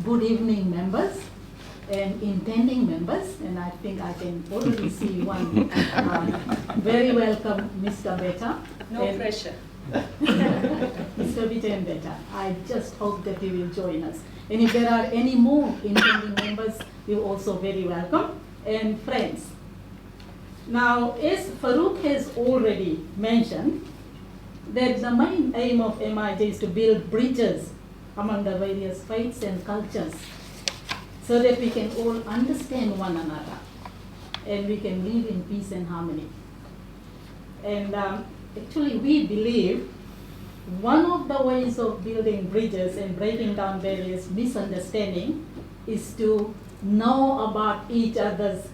good evening members and intending members, and I think I can already see one very welcome Mr. Beta. No pressure. Mr. Beta and Beta. I just hope that you will join us. And if there are any more intending members, you're also very welcome. And friends. Now, as Farooq has already mentioned, that the main aim of MIJ is to build bridges among the various faiths and cultures so that we can all understand one another and we can live in peace and harmony. And actually we believe one of the ways of building bridges and breaking down various misunderstandings is to know about each other's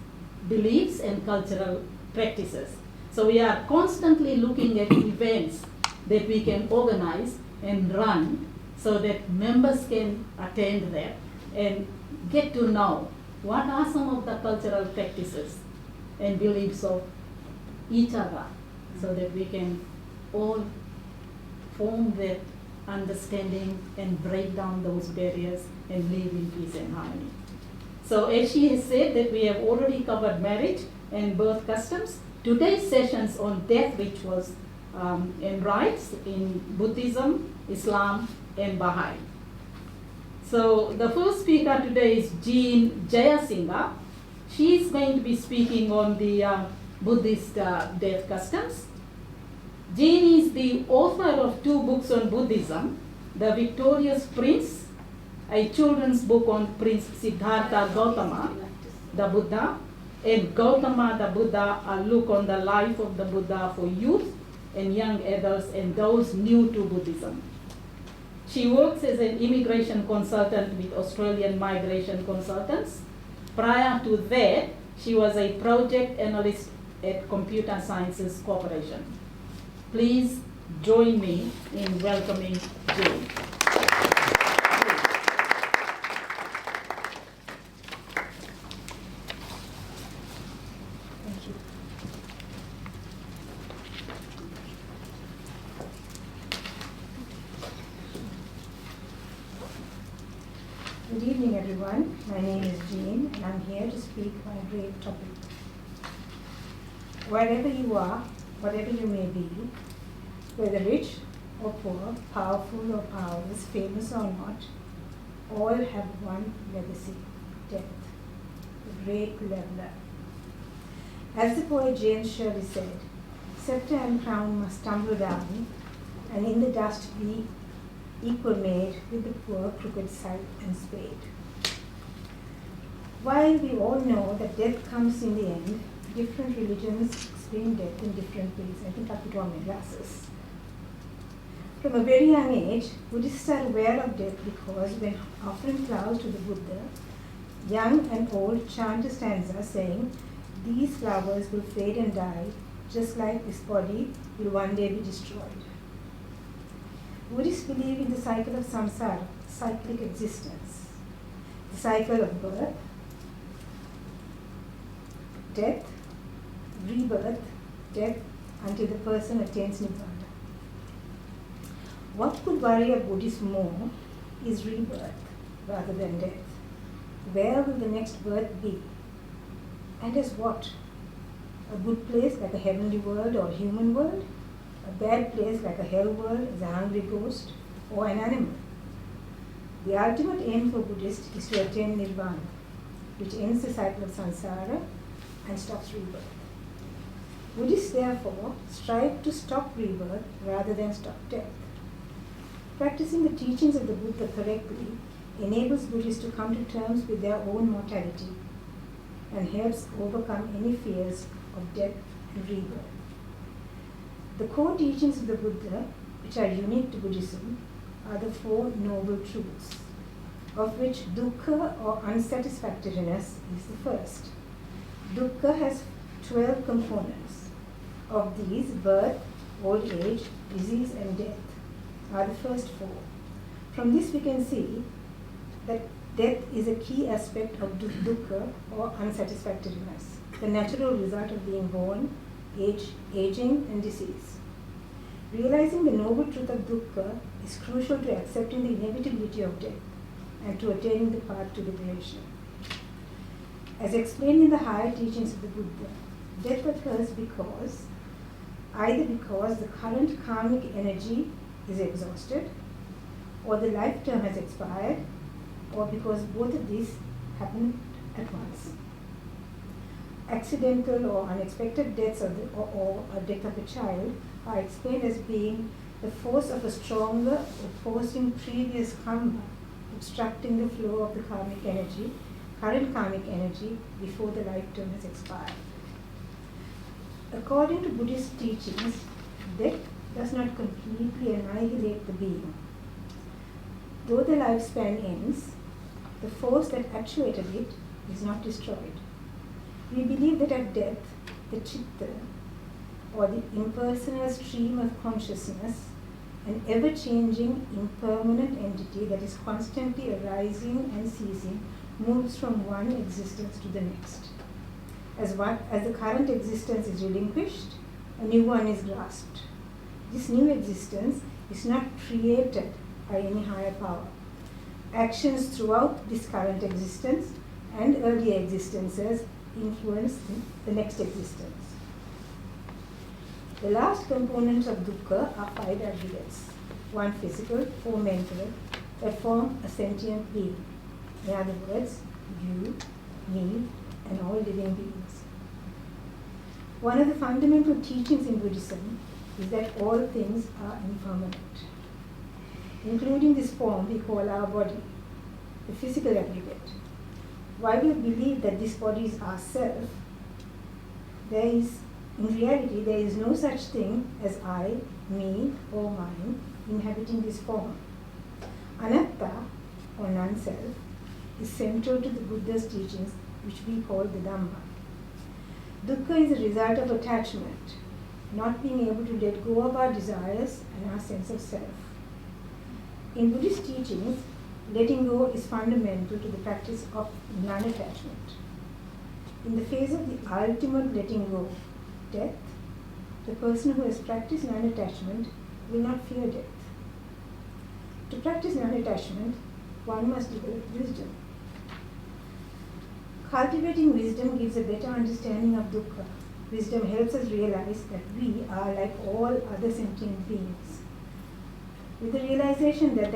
beliefs and cultural practices. So we are constantly looking at events that we can organize and run so that members can attend there and get to know what are some of the cultural practices and beliefs of each other so that we can all form that understanding and break down those barriers and live in peace and harmony. So as she has said that we have already covered marriage and birth customs, today's sessions on death rituals and rites in Buddhism, Islam, and Baha'i. So the first speaker today is Jean Jayasinghe. She is going to be speaking on the Buddhist death customs. Jean is the author of 2 books on Buddhism, The Victorious Prince, a children's book on Prince Siddhartha Gautama, the Buddha, and Gautama the Buddha, a look on the life of the Buddha for youth and young adults and those new to Buddhism. She works as an immigration consultant with Australian Migration Consultants. Prior to that, she was a project analyst at Computer Sciences Corporation. Please join me in welcoming Jane. Good evening, everyone. My name is Jean, and I'm here to speak on a great topic. Wherever you are, whatever you may be, whether rich or poor, powerful or powerless, famous or not, all have one legacy: death, the great leveler. As the poet James Shirley said, scepter and crown must tumble down, and in the dust be equal made with the poor, crooked scythe and spade. While we all know that death comes in the end, different religions explain death in different ways. I think I put on my glasses. From a very young age, Buddhists are aware of death because when offering flowers to the Buddha, young and old chant a stanza saying, "These flowers will fade and die, just like this body will one day be destroyed." Buddhists believe in the cycle of samsara, cyclic existence, the cycle of birth, death, rebirth, death, until the person attains nirvana. What could worry a Buddhist more is rebirth rather than death. Where will the next birth be? And as what? A good place like a heavenly world or human world? A bad place like a hell world as a hungry ghost or an animal? The ultimate aim for Buddhists is to attain nirvana, which ends the cycle of samsara and stops rebirth. Buddhists therefore strive to stop rebirth rather than stop death. Practicing the teachings of the Buddha correctly enables Buddhists to come to terms with their own mortality and helps overcome any fears of death and rebirth. The core teachings of the Buddha, which are unique to Buddhism, are the 4 noble truths, of which dukkha or unsatisfactoriness is the first. Dukkha has 12 components. Of these, birth, old age, disease, and death are the first 4. From this we can see that death is a key aspect of dukkha or unsatisfactoriness, the natural result of being born, aging, and disease. Realizing the noble truth of dukkha is crucial to accepting the inevitability of death. and to attaining the path to liberation. As explained in the higher teachings of the Buddha, death occurs either because the current karmic energy is exhausted, or the life term has expired, or because both of these happen at once. Accidental or unexpected deaths or a death of a child are explained as being the force of a stronger opposing previous karma obstructing the flow of the current karmic energy, before the life term has expired. According to Buddhist teachings, death does not completely annihilate the being. Though the lifespan ends, the force that actuated it is not destroyed. We believe that at death, the chitta, or the impersonal stream of consciousness, an ever-changing, impermanent entity that is constantly arising and ceasing, moves from one existence to the next. As the current existence is relinquished, a new one is grasped. This new existence is not created by any higher power. Actions throughout this current existence and earlier existences influence the next existence. The last components of dukkha are 5 aggregates, 1 physical, 4 mental, that form a sentient being. In other words, you, me, and all living beings. One of the fundamental teachings in Buddhism is that all things are impermanent, including this form we call our body, the physical aggregate. While we believe that this body is ourself, in reality, there is no such thing as I, me, or mine inhabiting this form. Anatta, or non-self, is central to the Buddha's teachings, which we call the Dhamma. Dukkha is a result of attachment, not being able to let go of our desires and our sense of self. In Buddhist teachings, letting go is fundamental to the practice of non-attachment. In the phase of the ultimate letting go, death, the person who has practiced non-attachment will not fear death. To practice non-attachment, one must develop wisdom. Cultivating wisdom gives a better understanding of dukkha. Wisdom helps us realize that we are like all other sentient beings. With the realization that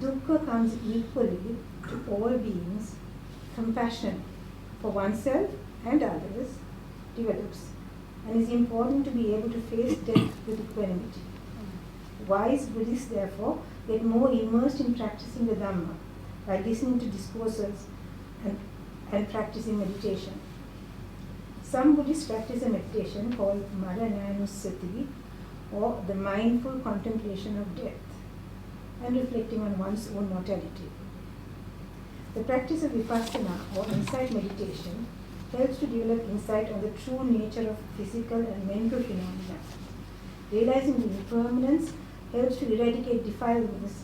dukkha comes equally to all beings, compassion for oneself and others develops, and it's important to be able to face death with equanimity. Wise Buddhists, therefore, get more immersed in practicing the Dhamma by listening to discourses and practicing meditation. Some Buddhists practice a meditation called Marananusati, or the mindful contemplation of death, and reflecting on one's own mortality. The practice of vipassana, or insight meditation, helps to develop insight on the true nature of physical and mental phenomena. Realizing the impermanence helps to eradicate defilements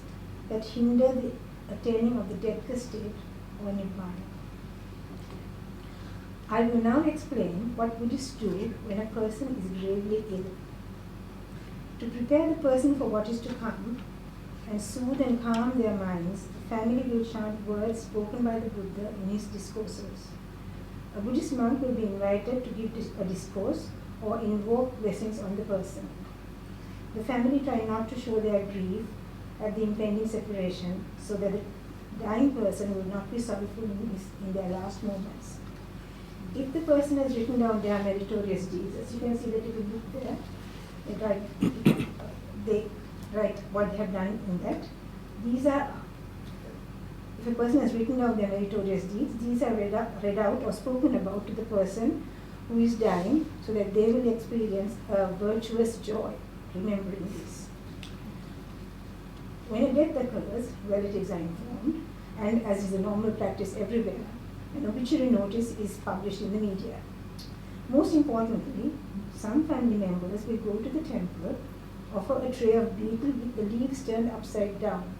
that hinder the attaining of the deathless state, or nibbana. I will now explain what Buddhists do when a person is gravely ill. To prepare the person for what is to come and soothe and calm their minds, the family will chant words spoken by the Buddha in his discourses. A Buddhist monk will be invited to give a discourse or invoke blessings on the person. The family try not to show their grief at the impending separation, so that the dying person will not be sorrowful in their last moments. If the person has written down their meritorious deeds, as you can see that if you look there, they write what they have done in that. If a person has written down their meritorious deeds, these are read out or spoken about to the person who is dying, so that they will experience a virtuous joy remembering this. When a death occurs, relatives are informed, and as is a normal practice everywhere, an obituary notice is published in the media. Most importantly, some family members will go to the temple, offer a tray of betel with the leaves turned upside down,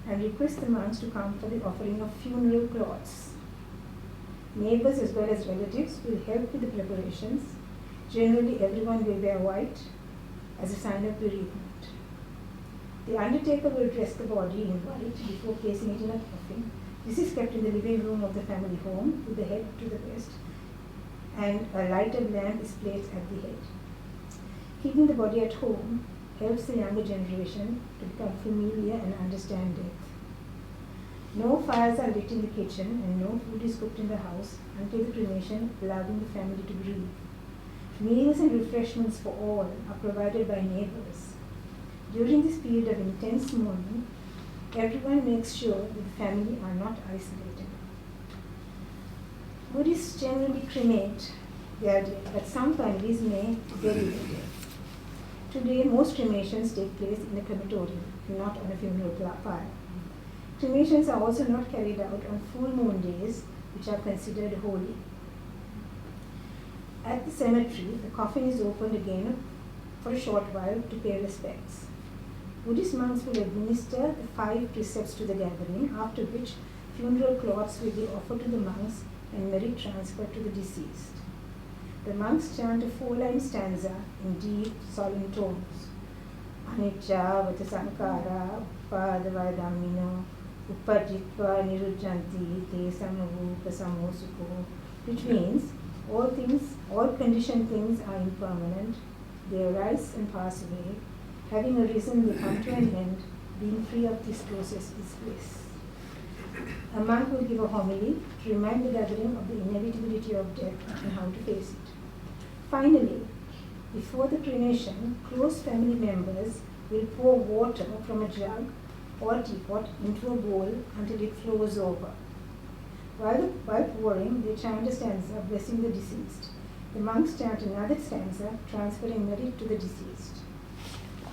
and request the monks to come for the offering of funeral cloths. Neighbors as well as relatives will help with the preparations. Generally, everyone will wear white as a sign of bereavement. The undertaker will dress the body in white before placing it in a coffin. This is kept in the living room of the family home with the head to the west, and a lighted lamp is placed at the head. Keeping the body at home helps the younger generation to become familiar and understand death. No fires are lit in the kitchen and no food is cooked in the house until the cremation, allowing the family to grieve. Meals and refreshments for all are provided by neighbors. During this period of intense mourning, everyone makes sure that the family are not isolated. Buddhists generally cremate their dead, but some families may bury their dead. Today, most cremations take place in a crematorium, not on a funeral pyre. Cremations are also not carried out on full moon days, which are considered holy. At the cemetery, the coffin is opened again for a short while to pay respects. Buddhist monks will administer the 5 precepts to the gathering, after which funeral cloths will be offered to the monks and merit transferred to the deceased. The monks chant a 4-line stanza in deep, solemn tones. Anicca vata sankara upadavaya dhammino upajitva nirujjanti te samavuka samosukho, which means all things, all conditioned things are impermanent, they arise and pass away. Having arisen, they come to an end. Being free of this process is bliss. A monk will give a homily to remind the gathering of the inevitability of death and how to face it. Finally, before the cremation, close family members will pour water from a jug or teapot into a bowl until it flows over. While pouring, they chant a stanza blessing the deceased. The monks chant another stanza transferring merit to the deceased.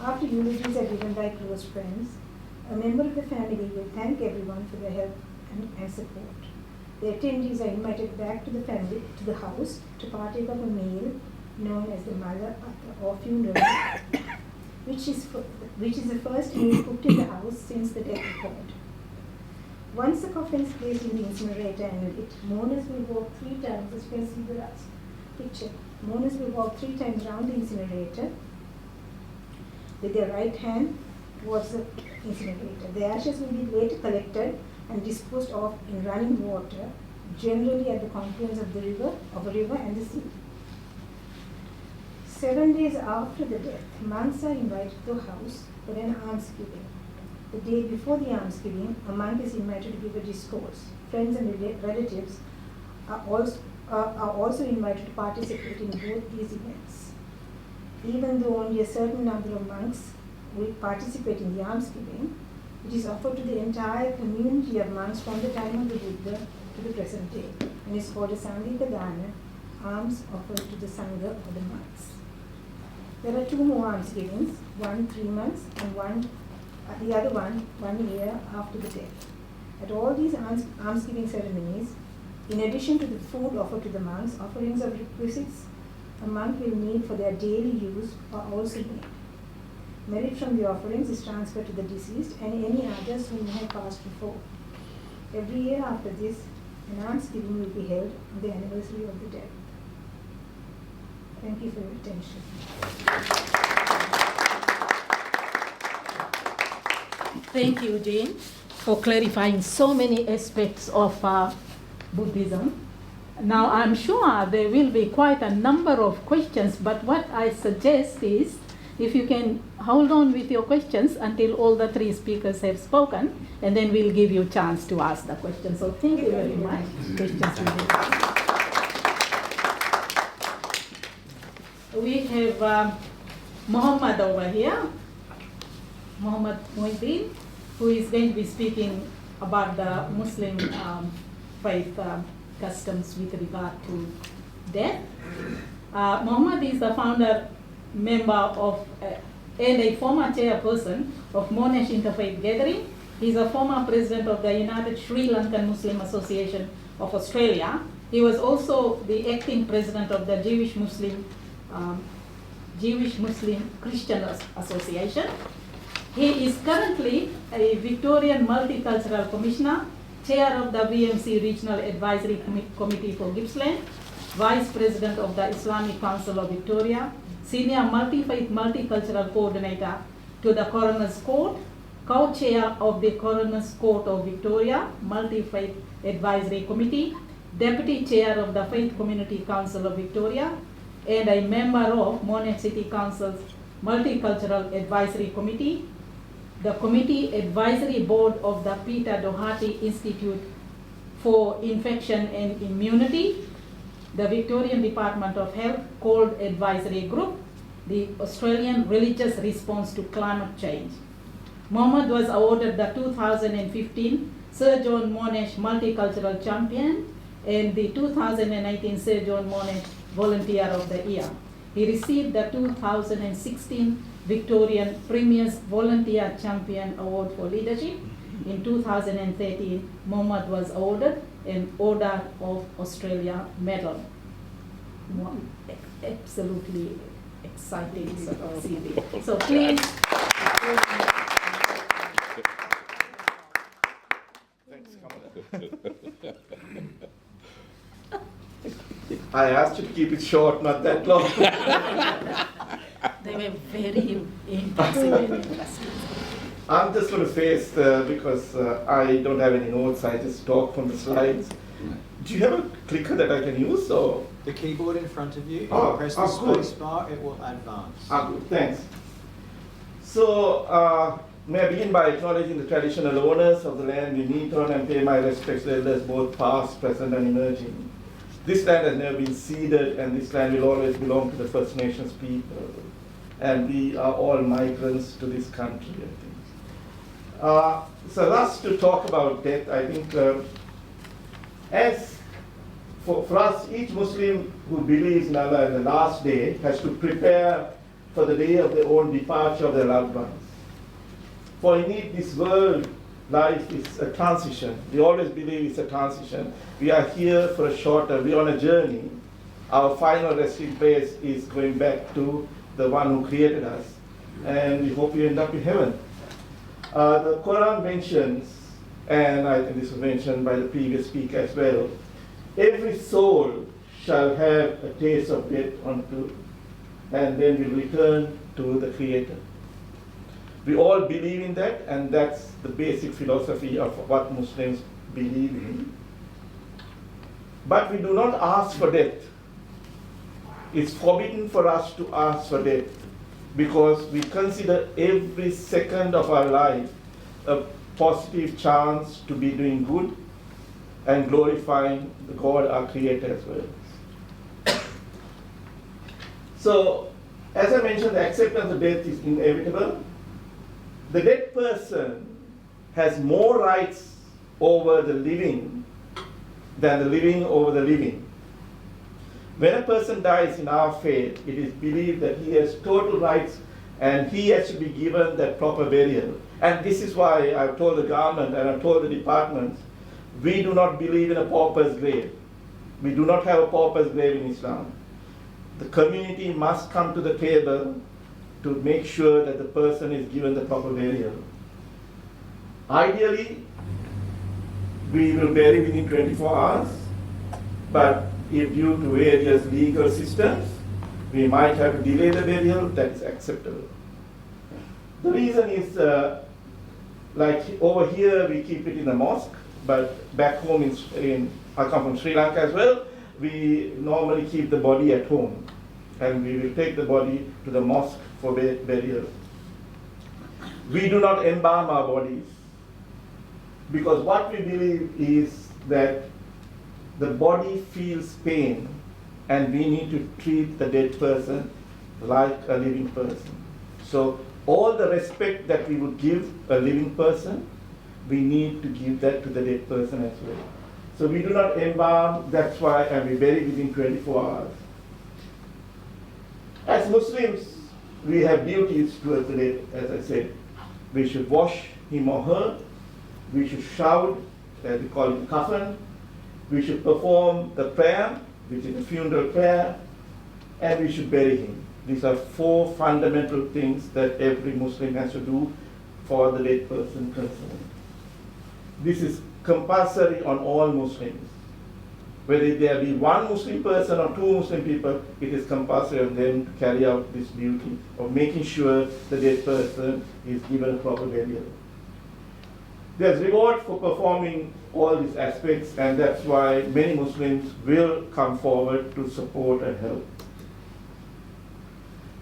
After eulogies are given by close friends, a member of the family will thank everyone for their help and support. The attendees are invited back to the house to partake of a meal known as the Mala or funeral, which is the first meal cooked in the house since the death occurred. Once the coffin is placed in the incinerator and lit, mourners will walk 3 times, as you can see the last picture. Mourners will walk 3 times round the incinerator with their right hand towards the incinerator. The ashes will be later collected and disposed of in running water, generally at the confluence of a river and the sea. 7 days after the death, monks are invited to the house for an almsgiving. The day before the almsgiving, a monk is invited to give a discourse. Friends and relatives are also invited to participate in both these events. Even though only a certain number of monks will participate in the almsgiving, it is offered to the entire community of monks from the time of the Buddha to the present day, and is called a Sangika Dana, alms offered to the Sangha or the monks. There are 2 more almsgivings, one 3 months and the other one 1 year after the death. At all these almsgiving ceremonies, in addition to the food offered to the monks, offerings of requisites a monk will need for their daily use are also made. Merit from the offerings is transferred to the deceased and any others who may have passed before. Every year after this, an almsgiving will be held on the anniversary of the death. Thank you for your attention. Thank you, Jane, for clarifying so many aspects of Buddhism. Now, I'm sure there will be quite a number of questions, but what I suggest is, if you can hold on with your questions until all the 3 speakers have spoken, and then we'll give you a chance to ask the questions. So thank you very much. Questions we have Muhammad over here, Muhammad Muhyiddin, who is going to be speaking about the Muslim faith customs with regard to death. Muhammad is the founder, member of, and a former chairperson of Monash Interfaith Gathering. He is a former president of the United Sri Lankan Muslim Association of Australia. He was also the acting president of the Jewish Muslim Christian Association. He is currently a Victorian Multicultural Commissioner, Chair of the BMC Regional Advisory Committee for Gippsland, Vice President of the Islamic Council of Victoria, Senior Multi-Faith Multicultural Coordinator to the Coroner's Court, co-chair of the Coroner's Court of Victoria, Multi-Faith Advisory Committee, deputy chair of the Faith Community Council of Victoria, and a member of Monash City Council's Multicultural Advisory Committee, the Committee Advisory Board of the Peter Doherty Institute for Infection and Immunity, the Victorian Department of Health Cold Advisory Group, the Australian Religious Response to Climate Change. Mohammed was awarded the 2015 Sir John Monash Multicultural Champion and the 2018 Sir John Monash Volunteer of the Year. He received the 2016 Victorian Premier's Volunteer Champion Award for Leadership. In 2013, Mohammed was awarded an Order of Australia Medal. Absolutely exciting CV. So please. Thanks, I asked you to keep it short, not that long. They were very impressive and interesting. I'm just going to face because I don't have any notes. I just talk from the slides. Do you have a clicker that I can use? Or? The keyboard in front of you, if Oh, you press the good. space bar, it will advance. Good, thanks. So, may I begin by acknowledging the traditional owners of the land we meet on and pay my respects to elders both past, present, and emerging. This land has never been ceded, and this land will always belong to the First Nations people. And we are all migrants to this country, I think. So thus to talk about death, I think as for us, each Muslim who believes in Allah and the last day has to prepare for the day of their own departure of their loved ones. For indeed this world life is a transition. We always believe it's a transition. We are here for a shorter, we're on a journey. Our final resting place is going back to the one who created us. And we hope we end up in heaven. The Quran mentions, and I think this was mentioned by the previous speaker as well, every soul shall have a taste of death unto, and then will return to the Creator. We all believe in that, and that's the basic philosophy of what Muslims believe in. But we do not ask for death. It's forbidden for us to ask for death because we consider every second of our life a positive chance to be doing good and glorifying the God, our Creator, as well. So, as I mentioned, the acceptance of death is inevitable. The dead person has more rights over the living than the living over the living. When a person dies in our faith, it is believed that he has total rights and he has to be given that proper burial. And this is why I've told the government and I've told the departments, we do not believe in a pauper's grave. We do not have a pauper's grave in Islam. The community must come to the table to make sure that the person is given the proper burial. Ideally, we will bury within 24 hours, but if due to various legal systems, we might have to delay the burial, that is acceptable. The reason is, like over here, we keep it in the mosque, but back home I come from Sri Lanka as well, we normally keep the body at home, and we will take the body to the mosque for burial. We do not embalm our bodies, because what we believe is that the body feels pain, and we need to treat the dead person like a living person. So all the respect that we would give a living person, we need to give that to the dead person as well. So we do not embalm, that's why, and we bury within 24 hours. As Muslims, we have duties towards the dead, as I said. We should wash him or her, we should shout, as we call it kafan, we should perform the prayer, which is the funeral prayer, and we should bury him. These are 4 fundamental things that every Muslim has to do for the dead person concerned. This is compulsory on all Muslims. Whether there be one Muslim person or two Muslim people, it is compulsory on them to carry out this duty of making sure the dead person is given a proper burial. There's reward for performing all these aspects, and that's why many Muslims will come forward to support and help.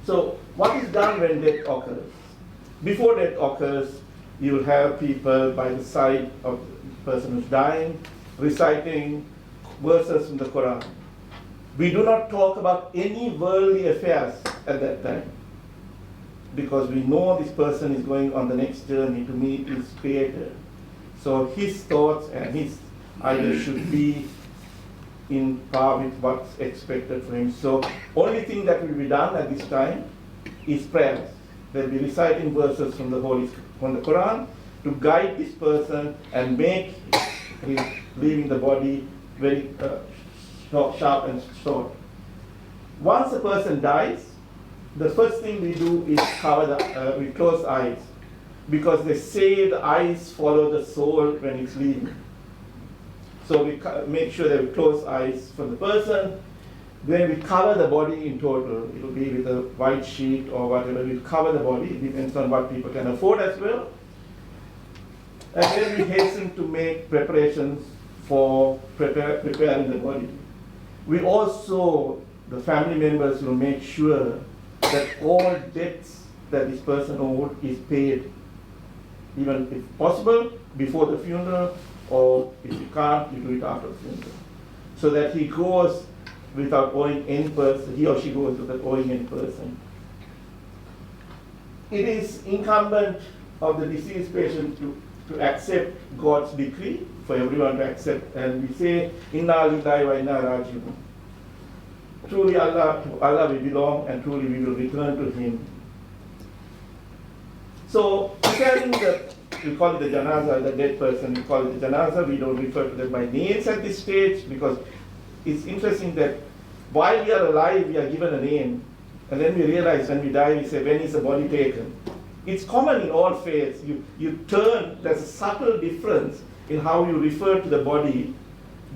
So, what is done when death occurs? Before death occurs, you will have people by the side of the person who's dying, reciting verses from the Quran. We do not talk about any worldly affairs at that time, because we know this person is going on the next journey to meet his Creator. So his thoughts and his ideas should be in par with what's expected from him. So only thing that will be done at this time is prayers. They'll be reciting verses from the Quran to guide this person and make his leaving the body very sharp and short. Once a person dies, the first thing we do is we close eyes, because they say the eyes follow the soul when it's leaving. So we make sure that we close eyes for the person. Then we cover the body in total. It will be with a white sheet or whatever. We cover the body. It depends on what people can afford as well. And then we hasten to make preparations for preparing the body. We also, the family members, will make sure that all debts that this person owed is paid, even if possible, before the funeral, or if you can't, you do it after the funeral. So that he goes without owing any person, he or she goes without owing any person. It is incumbent of the deceased patient to accept God's decree, for everyone to accept, and we say, Inna lillahi wa inna raji'un. Truly to Allah we belong, and truly we will return to Him. So, preparing we call it the janaza, the dead person, we call it the janaza. We don't refer to them by names at this stage, because it's interesting that while we are alive, we are given a name, and then we realize when we die, we say, when is the body taken? It's common in all faiths. You turn, there's a subtle difference in how you refer to the body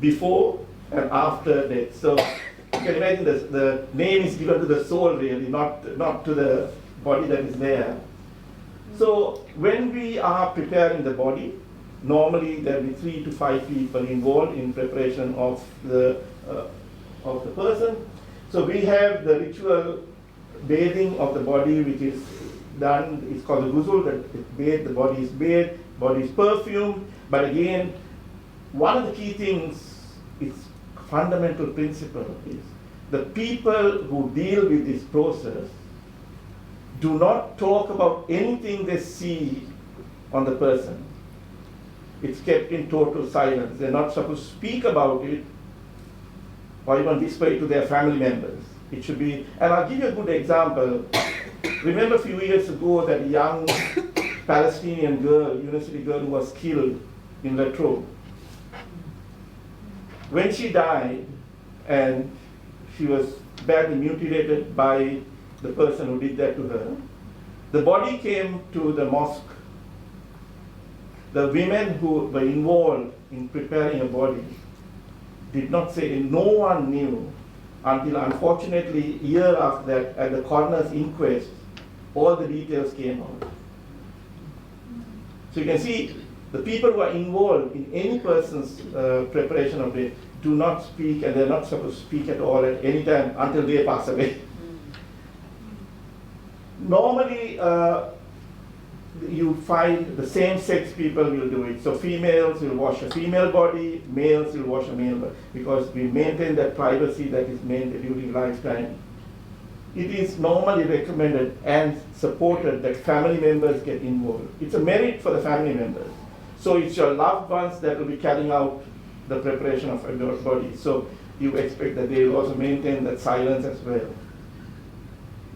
before and after death. So you can imagine the name is given to the soul really, not to the body that is there. So when we are preparing the body, normally there will be 3 to 5 people involved in preparation of the person. So we have the ritual bathing of the body, which is done. It's called the ghusl. The body is bathed, body is perfumed. But again, one of the key things, its fundamental principle is the people who deal with this process do not talk about anything they see on the person. It's kept in total silence. They're not supposed to speak about it or even whisper it to their family members. It should be, and I'll give you a good example. Remember a few years ago that young Palestinian girl, university girl, who was killed in Latrobe. When she died, and she was badly mutilated by the person who did that to her, the body came to the mosque. The women who were involved in preparing a body did not say, no one knew until unfortunately a year after that at the coroner's inquest, all the details came out. So you can see the people who are involved in any person's preparation of it do not speak, and they're not supposed to speak at all at any time until they pass away. Normally, you find the same-sex people will do it. So females will wash a female body, males will wash a male body, because we maintain that privacy that is maintained during lifetime. It is normally recommended and supported that family members get involved. It's a merit for the family members. So it's your loved ones that will be carrying out the preparation of your body. So you expect that they will also maintain that silence as well.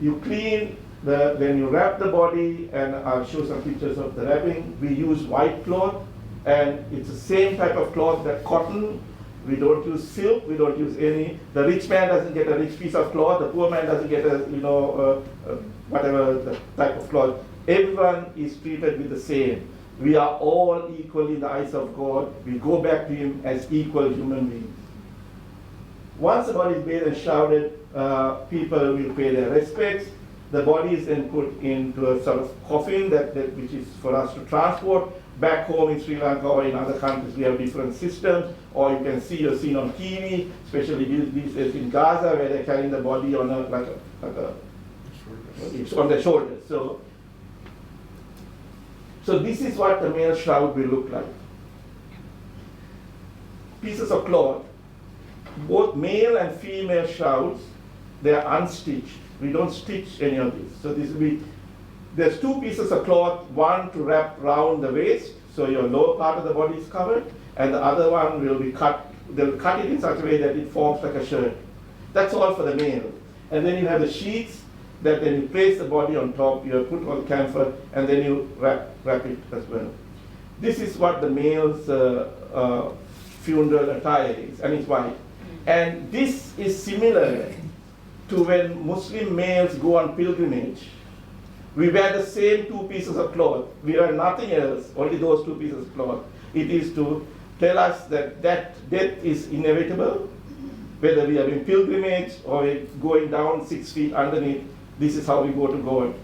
You clean when you wrap the body, and I'll show some pictures of the wrapping. We use white cloth, and it's the same type of cloth that cotton. We don't use silk, we don't use any. The rich man doesn't get a rich piece of cloth, the poor man doesn't get whatever the type of cloth. Everyone is treated with the same. We are all equal in the eyes of God. We go back to Him as equal human beings. Once the body is bathed and shrouded, people will pay their respects. The body is then put into a sort of coffin which is for us to transport. Back home in Sri Lanka or in other countries, we have different systems, or you can see or seen on TV, especially these days in Gaza, where they're carrying the body on it's on their shoulders. So this is what the male shroud will look like. Pieces of cloth, both male and female shrouds, they are unstitched. We don't stitch any of this. So this will be, there's two pieces of cloth, one to wrap around the waist, so your lower part of the body is covered, and the other one will be cut. They'll cut it in such a way that it forms like a shirt. That's all for the male. And then you have the sheets that then you place the body on top, you put all the camphor, and then you wrap it as well. This is what the male's funeral attire is, and it's white. And this is similar to when Muslim males go on pilgrimage. We wear the same two pieces of cloth. We wear nothing else, only those two pieces of cloth. It is to tell us that death is inevitable, whether we are in pilgrimage or we're going down 6 feet underneath. This is how we go to God.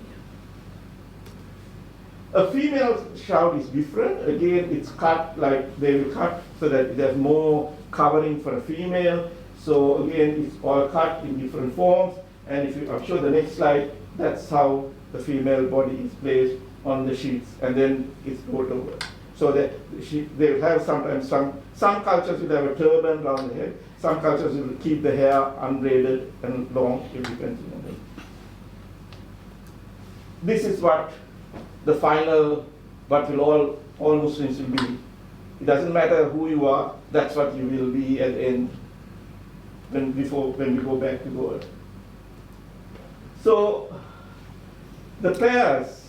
A female shroud is different. Again, it's cut like they will cut so that there's more covering for a female. So again, it's all cut in different forms. And if I'll show the next slide, that's how the female body is placed on the sheets, and then it's rolled over. So that they will have sometimes some cultures will have a turban around the head. Some cultures will keep the hair unbraided and long. It depends on them. This is what the final, what will all Muslims will be. It doesn't matter who you are. That's what you will be at the end when we go back to God. So the prayers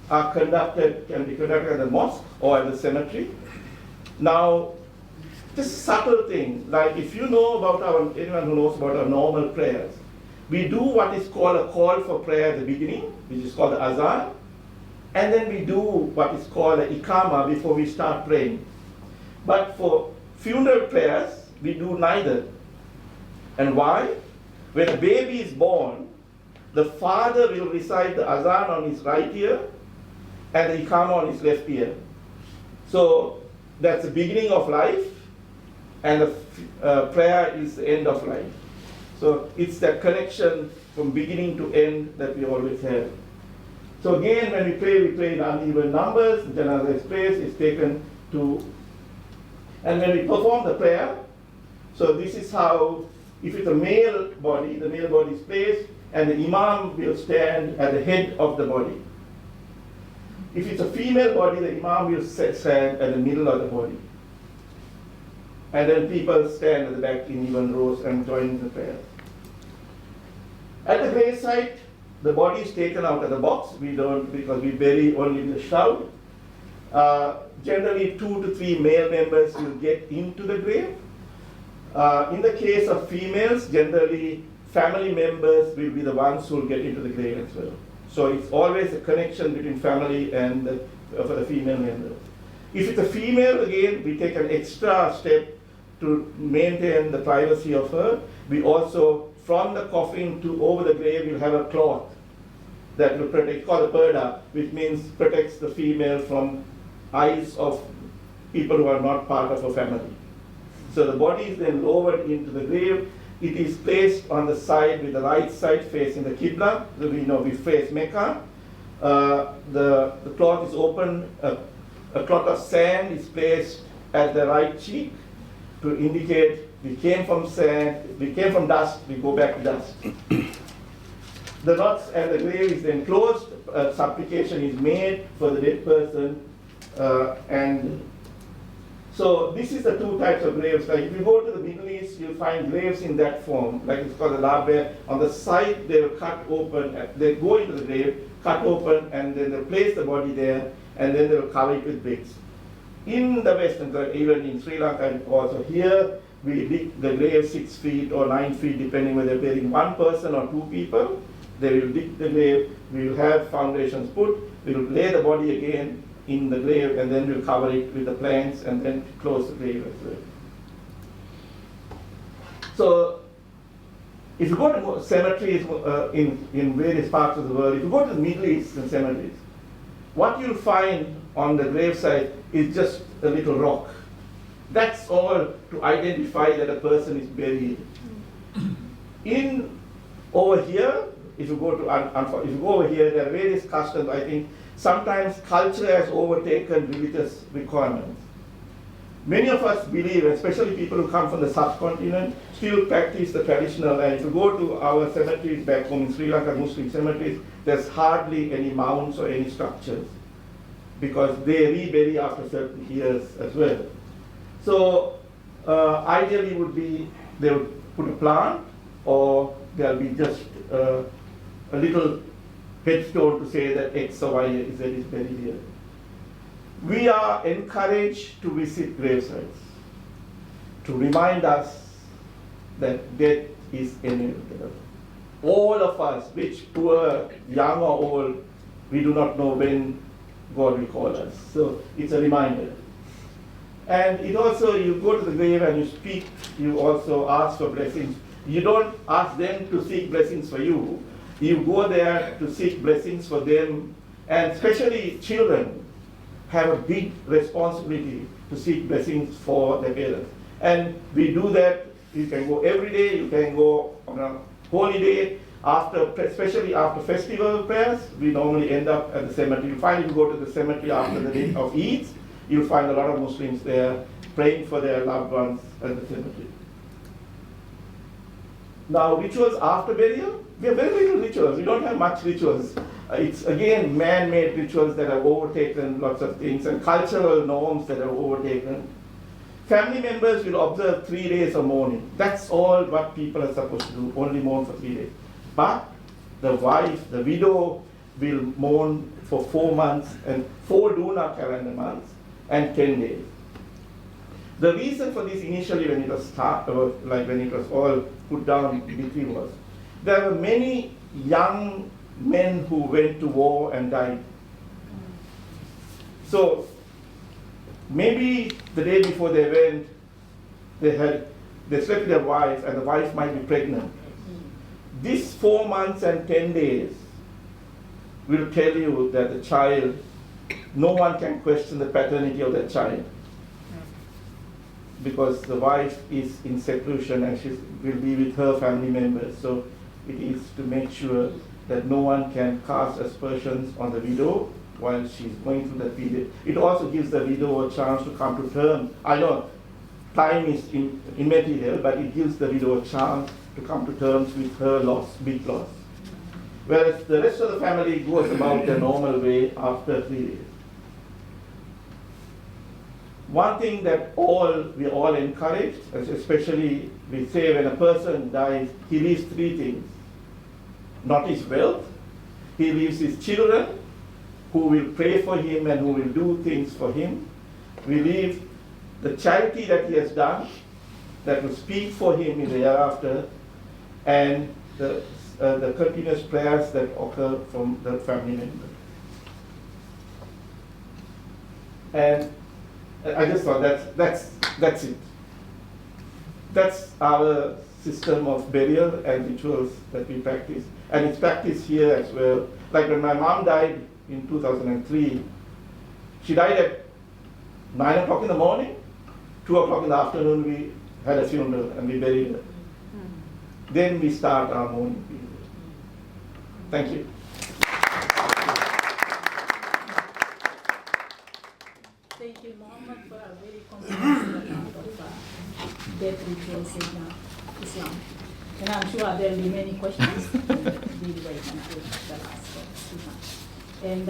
can be conducted at the mosque or at the cemetery. Now, just subtle thing, like if you know about anyone who knows about our normal prayers, we do what is called a call for prayer at the beginning, which is called the azan, and then we do what is called the iqama before we start praying. But for funeral prayers, we do neither. And why? When a baby is born, the father will recite the azan on his right ear and the iqama on his left ear. So that's the beginning of life, and the prayer is the end of life. So it's that connection from beginning to end that we always have. So again, when we pray in uneven numbers. The janaza is placed, is taken to, and when we perform the prayer, so this is how, if it's a male body, the male body is placed, and the imam will stand at the head of the body. If it's a female body, the imam will stand at the middle of the body. And then people stand at the back in even rows and join the prayer. At the gravesite, the body is taken out of the box. We don't, because we bury only the shroud. Generally, 2 to 3 male members will get into the grave. In the case of females, generally family members will be the ones who will get into the grave as well. So it's always a connection between family and for the female members. If it's a female, again, we take an extra step to maintain the privacy of her. We also, from the coffin to over the grave, we'll have a cloth that will protect, called a purdah, which means protects the female from eyes of people who are not part of her family. So the body is then lowered into the grave. It is placed on the side with the right side facing the Qibla. So we face Mecca. The cloth is open. A cloth of sand is placed at the right cheek to indicate we came from sand, we came from dust, we go back to dust. The knots and the grave is then closed. Supplication is made for the dead person, and so this is the 2 types of graves. Like if you go to the Middle East, you'll find graves in that form, like it's called a labe. On the side, they will cut open, they go into the grave, cut open, and then they'll place the body there, and then they'll cover it with bricks. In the Western world, even in Sri Lanka and also here, we dig the grave 6 feet or 9 feet, depending whether they're burying 1 person or 2 people. They will dig the grave, we will have foundations put, we will lay the body again in the grave, and then we'll cover it with the planks and then close the grave as well. So if you go to cemeteries in various parts of the world, if you go to the Middle Eastern cemeteries, what you'll find on the gravesite is just a little rock. That's all to identify that a person is buried. Over here, if you go over here, there are various customs. I think sometimes culture has overtaken religious requirements. Many of us believe, especially people who come from the subcontinent, still practice the traditional. And if you go to our cemeteries back home in Sri Lanka, Muslim cemeteries, there's hardly any mounds or any structures because they rebury after certain years as well. So ideally would be they would put a plant, or there'll be just a little headstone to say that X or Y is buried here. We are encouraged to visit gravesites to remind us that death is inevitable. All of us, rich, poor, young or old, we do not know when God will call us. So it's a reminder. And it also, you go to the grave and you speak, you also ask for blessings. You don't ask them to seek blessings for you. You go there to seek blessings for them, and especially children have a big responsibility to seek blessings for their parents. And we do that. You can go every day, you can go on a holy day, especially after festival prayers. We normally end up at the cemetery. You find if you go to the cemetery after the day of Eid, you'll find a lot of Muslims there praying for their loved ones at the cemetery. Now, rituals after burial, we have very little rituals. We don't have much rituals. It's again man-made rituals that have overtaken lots of things, and cultural norms that have overtaken. Family members will observe 3 days of mourning. That's all what people are supposed to do, only mourn for 3 days. But the wife, the widow, will mourn for 4 months, and 4 lunar calendar months, and 10 days. The reason for this initially when it was when it was all put down in was, there were many young men who went to war and died. So maybe the day before they went, they slept with their wife, and the wife might be pregnant. This 4 months and 10 days will tell you that the child, no one can question the paternity of that child, because the wife is in seclusion and she will be with her family members. So it is to make sure that no one can cast aspersions on the widow while she's going through that period. It also gives the widow a chance to come to terms. I know time is immaterial, but it gives the widow a chance to come to terms with her loss, big loss. Whereas the rest of the family goes about their normal way after 3 days. One thing that we all encourage, especially we say when a person dies, he leaves 3 things. Not his wealth, he leaves his children, who will pray for him and who will do things for him. We leave the charity that he has done, that will speak for him in the hereafter, and the continuous prayers that occur from the family member. And I just thought that's it. That's our system of burial and rituals that we practice. And it's practiced here as well. Like when my mom died in 2003, she died at 9 o'clock in the morning, 2 o'clock in the afternoon we had a funeral and we buried her. Then we start our mourning period. Thank you. Thank you, Mohammed, for a very comprehensive account of death rituals in Islam. And I'm sure there will be many questions. We'll wait until the last one. And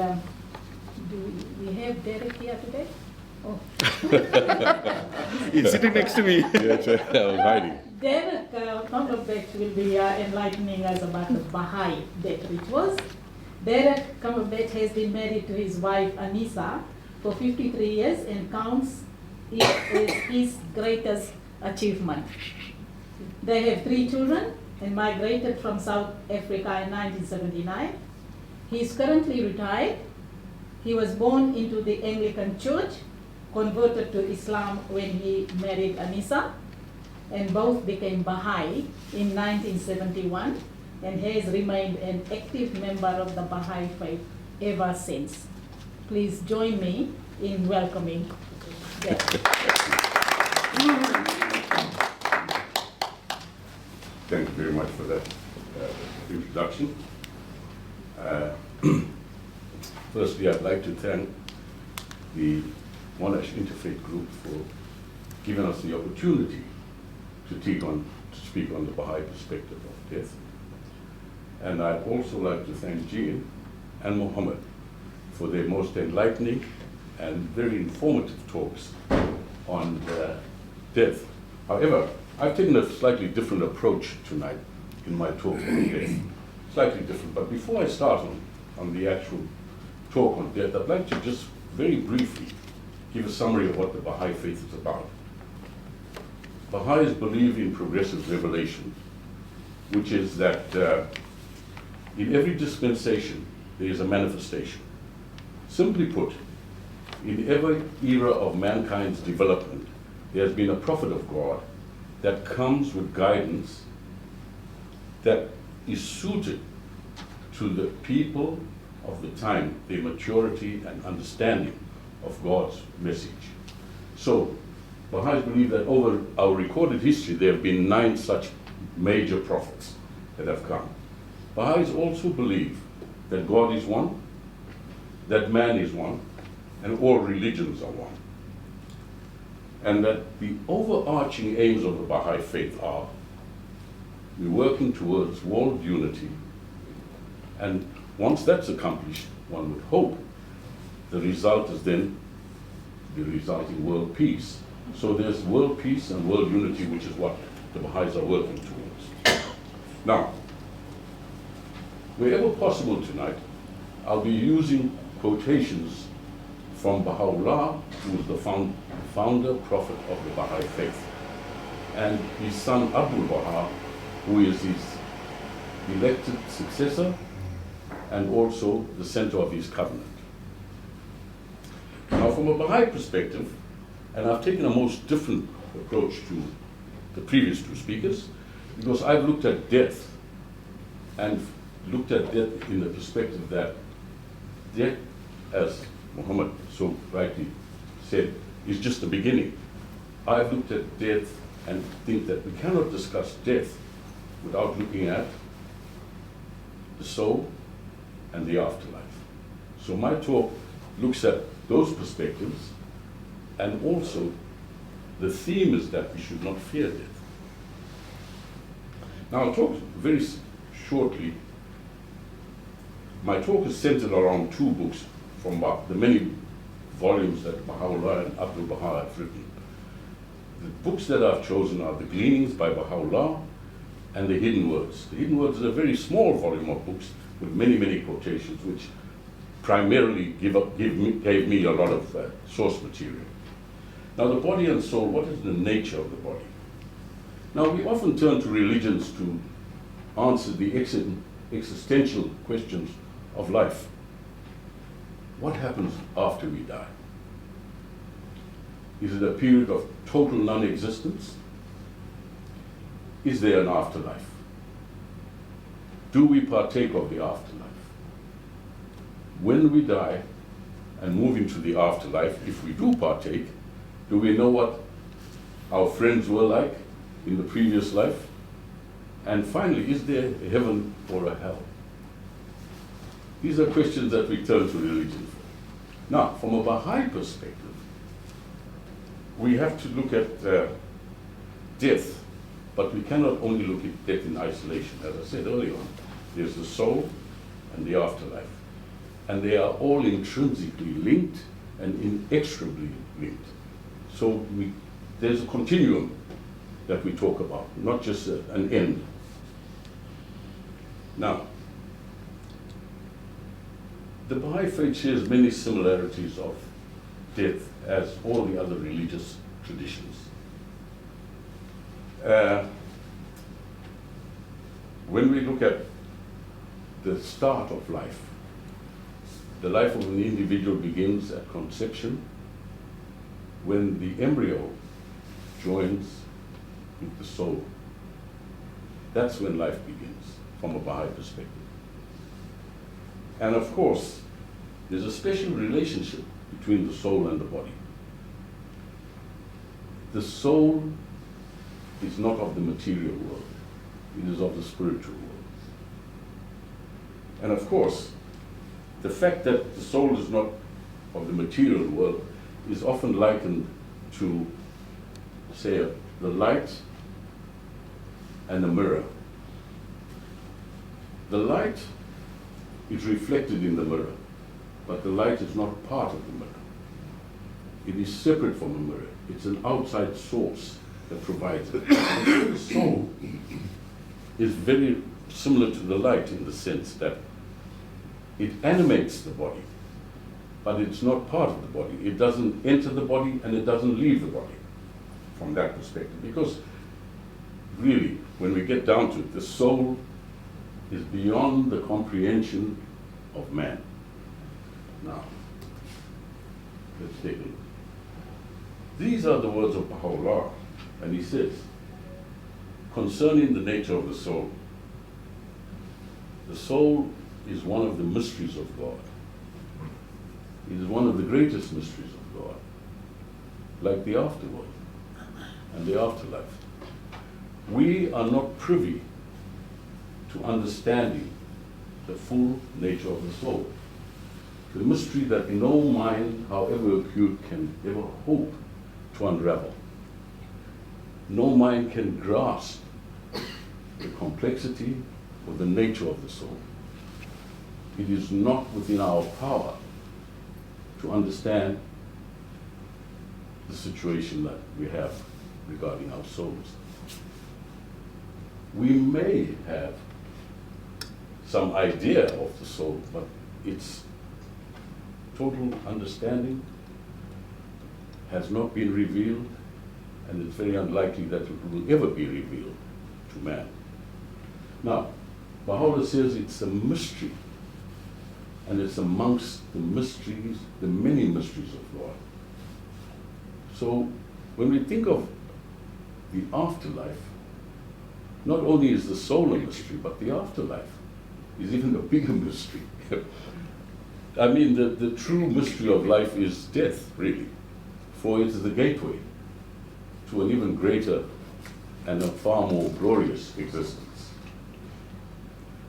do we have Derek here today? Oh. He's sitting next to me. Yes, I was hiding. Derek Cumberbatch will be enlightening us about the Baha'i death rituals. Derek Cumberbatch has been married to his wife Anissa for 53 years and counts it as his greatest achievement. They have 3 children and migrated from South Africa in 1979. He is currently retired. He was born into the Anglican Church, converted to Islam when he married Anissa. and both became Baha'i in 1971 and has remained an active member of the Baha'i faith ever since. Please join me in welcoming them. Thank you very much for that introduction. Firstly, I'd like to thank the Monash Interfaith group for giving us the opportunity to speak on the Baha'i perspective of death. And I'd also like to thank Jean and Mohammed for their most enlightening and very informative talks on death. However, I've taken a slightly different approach tonight in my talk on death. Slightly different, but before I start on the actual talk on death, I'd like to just very briefly give a summary of what the Baha'i faith is about. Baha'is believe in progressive revelation, which is that in every dispensation there is a manifestation. Simply put, in every era of mankind's development, there has been a prophet of God that comes with guidance that is suited to the people of the time, their maturity and understanding of God's message. So, Baha'is believe that over our recorded history, there have been 9 such major prophets that have come. Baha'is also believe that God is one, that man is one, and all religions are one. And that the overarching aims of the Baha'i faith are we're working towards world unity, and once that's accomplished, one would hope the result is then the resulting world peace. So there's world peace and world unity, which is what the Baha'is are working towards. Now, wherever possible tonight, I'll be using quotations from Baha'u'llah, who is the founder prophet of the Baha'i faith, and his son Abdul Baha, who is his elected successor and also the center of his covenant. Now, from a Baha'i perspective, and I've taken a most different approach to the previous 2 speakers, because I've looked at death and looked at death in the perspective that death, as Muhammad so rightly said, is just the beginning. I've looked at death and think that we cannot discuss death without looking at the soul and the afterlife. So my talk looks at those perspectives, and also the theme is that we should not fear death. Now I'll talk very shortly. My talk is centered around 2 books from the many volumes that Baha'u'llah and Abdul Baha have written. The books that I've chosen are The Gleanings by Baha'u'llah and The Hidden Words. The Hidden Words is a very small volume of books with many, many quotations, which primarily gave me a lot of source material. Now, the body and soul, what is the nature of the body? Now, we often turn to religions to answer the existential questions of life. What happens after we die? Is it a period of total non-existence? Is there an afterlife? Do we partake of the afterlife? When we die and move into the afterlife, if we do partake, do we know what our friends were like in the previous life? And finally, is there a heaven or a hell? These are questions that we turn to religion for. Now, from a Baha'i perspective, we have to look at death, but we cannot only look at death in isolation. As I said earlier on, there's the soul and the afterlife. And they are all intrinsically linked and inextricably linked. So there's a continuum that we talk about, not just an end. Now, the Baha'i faith shares many similarities of death as all the other religious traditions. When we look at the start of life, the life of an individual begins at conception, when the embryo joins with the soul. That's when life begins, from a Baha'i perspective. And of course, there's a special relationship between the soul and the body. The soul is not of the material world, it is of the spiritual world. And of course, the fact that the soul is not of the material world is often likened to, say, the light and the mirror. The light is reflected in the mirror, but the light is not part of the mirror. It is separate from the mirror. It's an outside source that provides it. And so the soul is very similar to the light in the sense that it animates the body, but it's not part of the body. It doesn't enter the body and it doesn't leave the body from that perspective. Because really, when we get down to it, the soul is beyond the comprehension of man. Now, let's take a look. These are the words of Baha'u'llah, and he says, concerning the nature of the soul is one of the mysteries of God. It is one of the greatest mysteries of God, like the afterworld and the afterlife. We are not privy to understanding the full nature of the soul, the mystery that no mind, however acute, can ever hope to unravel. No mind can grasp the complexity or the nature of the soul. It is not within our power to understand the situation that we have regarding our souls. We may have some idea of the soul, but its total understanding has not been revealed, and it's very unlikely that it will ever be revealed to man. Now, Baha'u'llah says it's a mystery, and it's amongst the mysteries, the many mysteries of God. So, when we think of the afterlife, not only is the soul a mystery, but the afterlife is even a bigger mystery. I mean, the true mystery of life is death, really, for it is the gateway to an even greater and a far more glorious existence.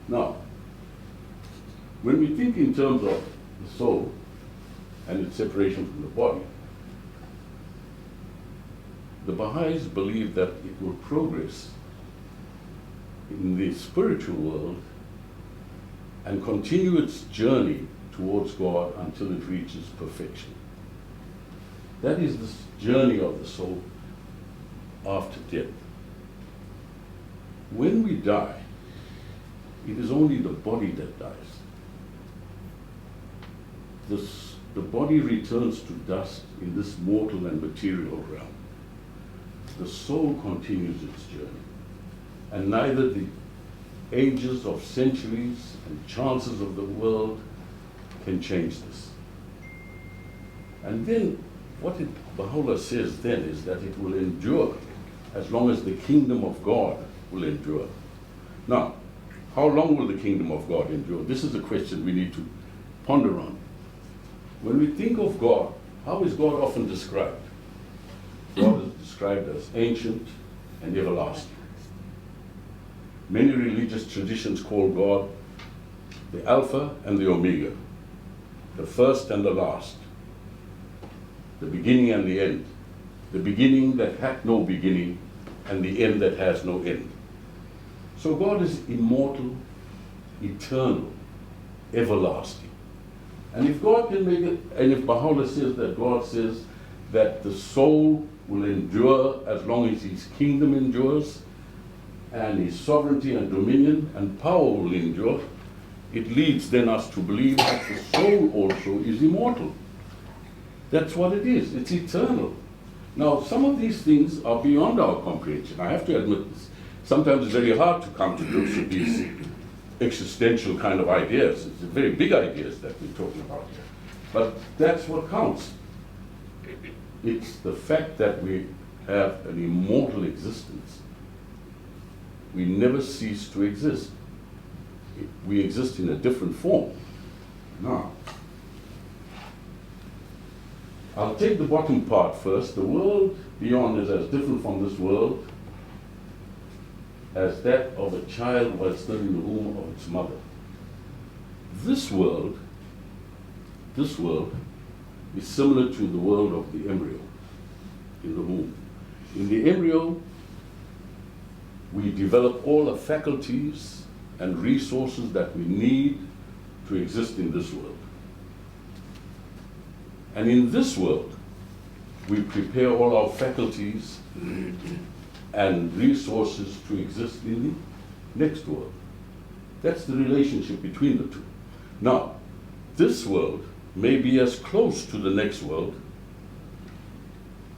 Now, when we think in terms of the soul and its separation from the body, the Baha'is believe that it will progress in the spiritual world and continue its journey towards God until it reaches perfection. That is the journey of the soul after death. When we die, it is only the body that dies. The body returns to dust in this mortal and material realm. The soul continues its journey. And neither the ages of centuries and chances of the world can change this. And then what Baha'u'llah says then is that it will endure as long as the kingdom of God will endure. Now, how long will the kingdom of God endure? This is a question we need to ponder on. When we think of God, how is God often described? God is described as ancient and everlasting. Many religious traditions call God the Alpha and the Omega, the first and the last, the beginning and the end, the beginning that had no beginning, and the end that has no end. So God is immortal, eternal, everlasting. And if God can make it, and if Baha'u'llah says that God says that the soul will endure as long as his kingdom endures, and his sovereignty and dominion and power will endure, it leads then us to believe that the soul also is immortal. That's what it is. It's eternal. Now, some of these things are beyond our comprehension. I have to admit this. Sometimes it's very hard to come to grips with these existential kind of ideas. It's very big ideas that we're talking about here. But that's what counts. It's the fact that we have an immortal existence. We never cease to exist. We exist in a different form. Now, I'll take the bottom part first. The world beyond is as different from this world as that of a child while still in the womb of its mother. This world is similar to the world of the embryo in the womb. In the embryo, we develop all the faculties and resources that we need to exist in this world. And in this world, we prepare all our faculties and resources to exist in the next world. That's the relationship between the two. Now, this world may be as close to the next world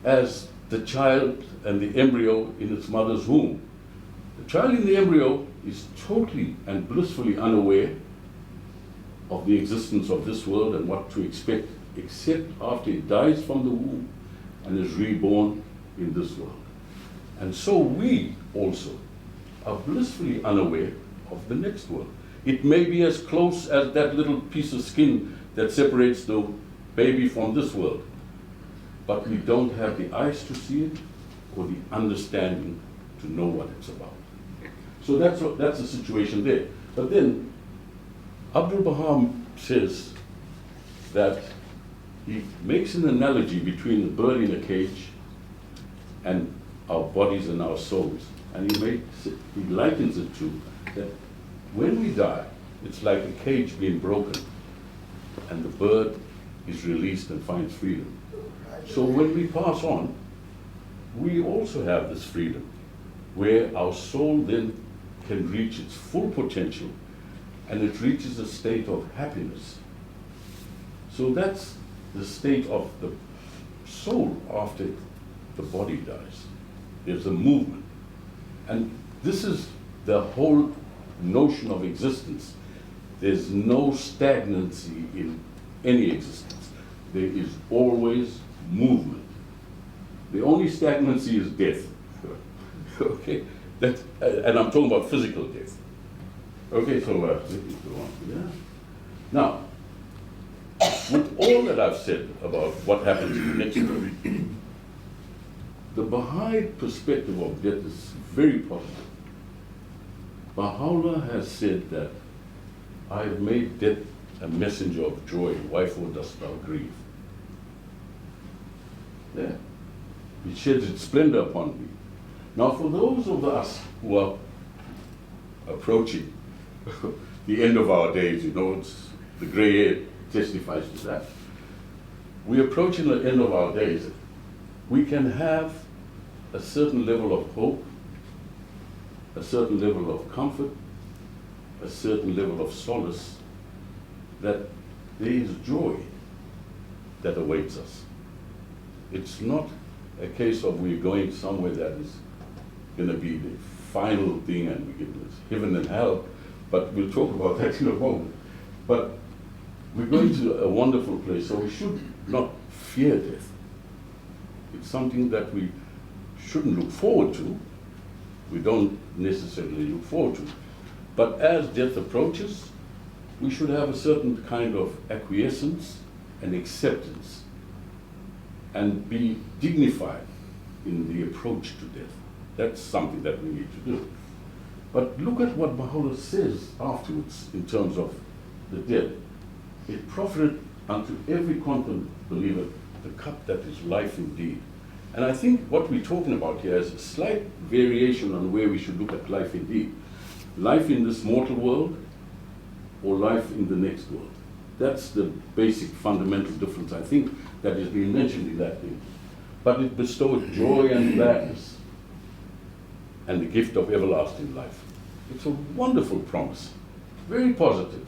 as the child and the embryo in its mother's womb. The child in the embryo is totally and blissfully unaware of the existence of this world and what to expect, except after it dies from the womb and is reborn in this world. And so we also are blissfully unaware of the next world. It may be as close as that little piece of skin that separates the baby from this world, but we don't have the eyes to see it or the understanding to know what it's about. So that's the situation there. But then Abdu'l-Baha says that he makes an analogy between the bird in a cage and our bodies and our souls. And he likens it to that when we die, it's like a cage being broken and the bird is released and finds freedom. So when we pass on, we also have this freedom where our soul then can reach its full potential and it reaches a state of happiness. So that's the state of the soul after the body dies. There's a movement. And this is the whole notion of existence. There's no stagnancy in any existence. There is always movement. The only stagnancy is death. Okay? And I'm talking about physical death. Okay, so let me go on. Yeah. Now, with all that I've said about what happens in the next world, the Baha'i perspective of death is very positive. Baha'u'llah has said that I have made death a messenger of joy. Wherefore dost thou grieve? Yeah. It sheds its splendor upon me. Now, for those of us who are approaching the end of our days, it's the gray hair testifies to that. We're approaching the end of our days. We can have a certain level of hope, a certain level of comfort, a certain level of solace, that there is joy that awaits us. It's not a case of we're going somewhere that is going to be the final thing and we get this heaven and hell, but we'll talk about that in a moment. But we're going to a wonderful place, so we should not fear death. It's something that we shouldn't look forward to. We don't necessarily look forward to. But as death approaches, we should have a certain kind of acquiescence and acceptance and be dignified in the approach to death. That's something that we need to do. But look at what Baha'u'llah says afterwards in terms of the dead. It profited unto every confident believer the cup that is life indeed. And I think what we're talking about here is a slight variation on where we should look at life indeed. Life in this mortal world or life in the next world. That's the basic fundamental difference, I think, that is being mentioned in that thing. But it bestowed joy and gladness and the gift of everlasting life. It's a wonderful promise, very positive,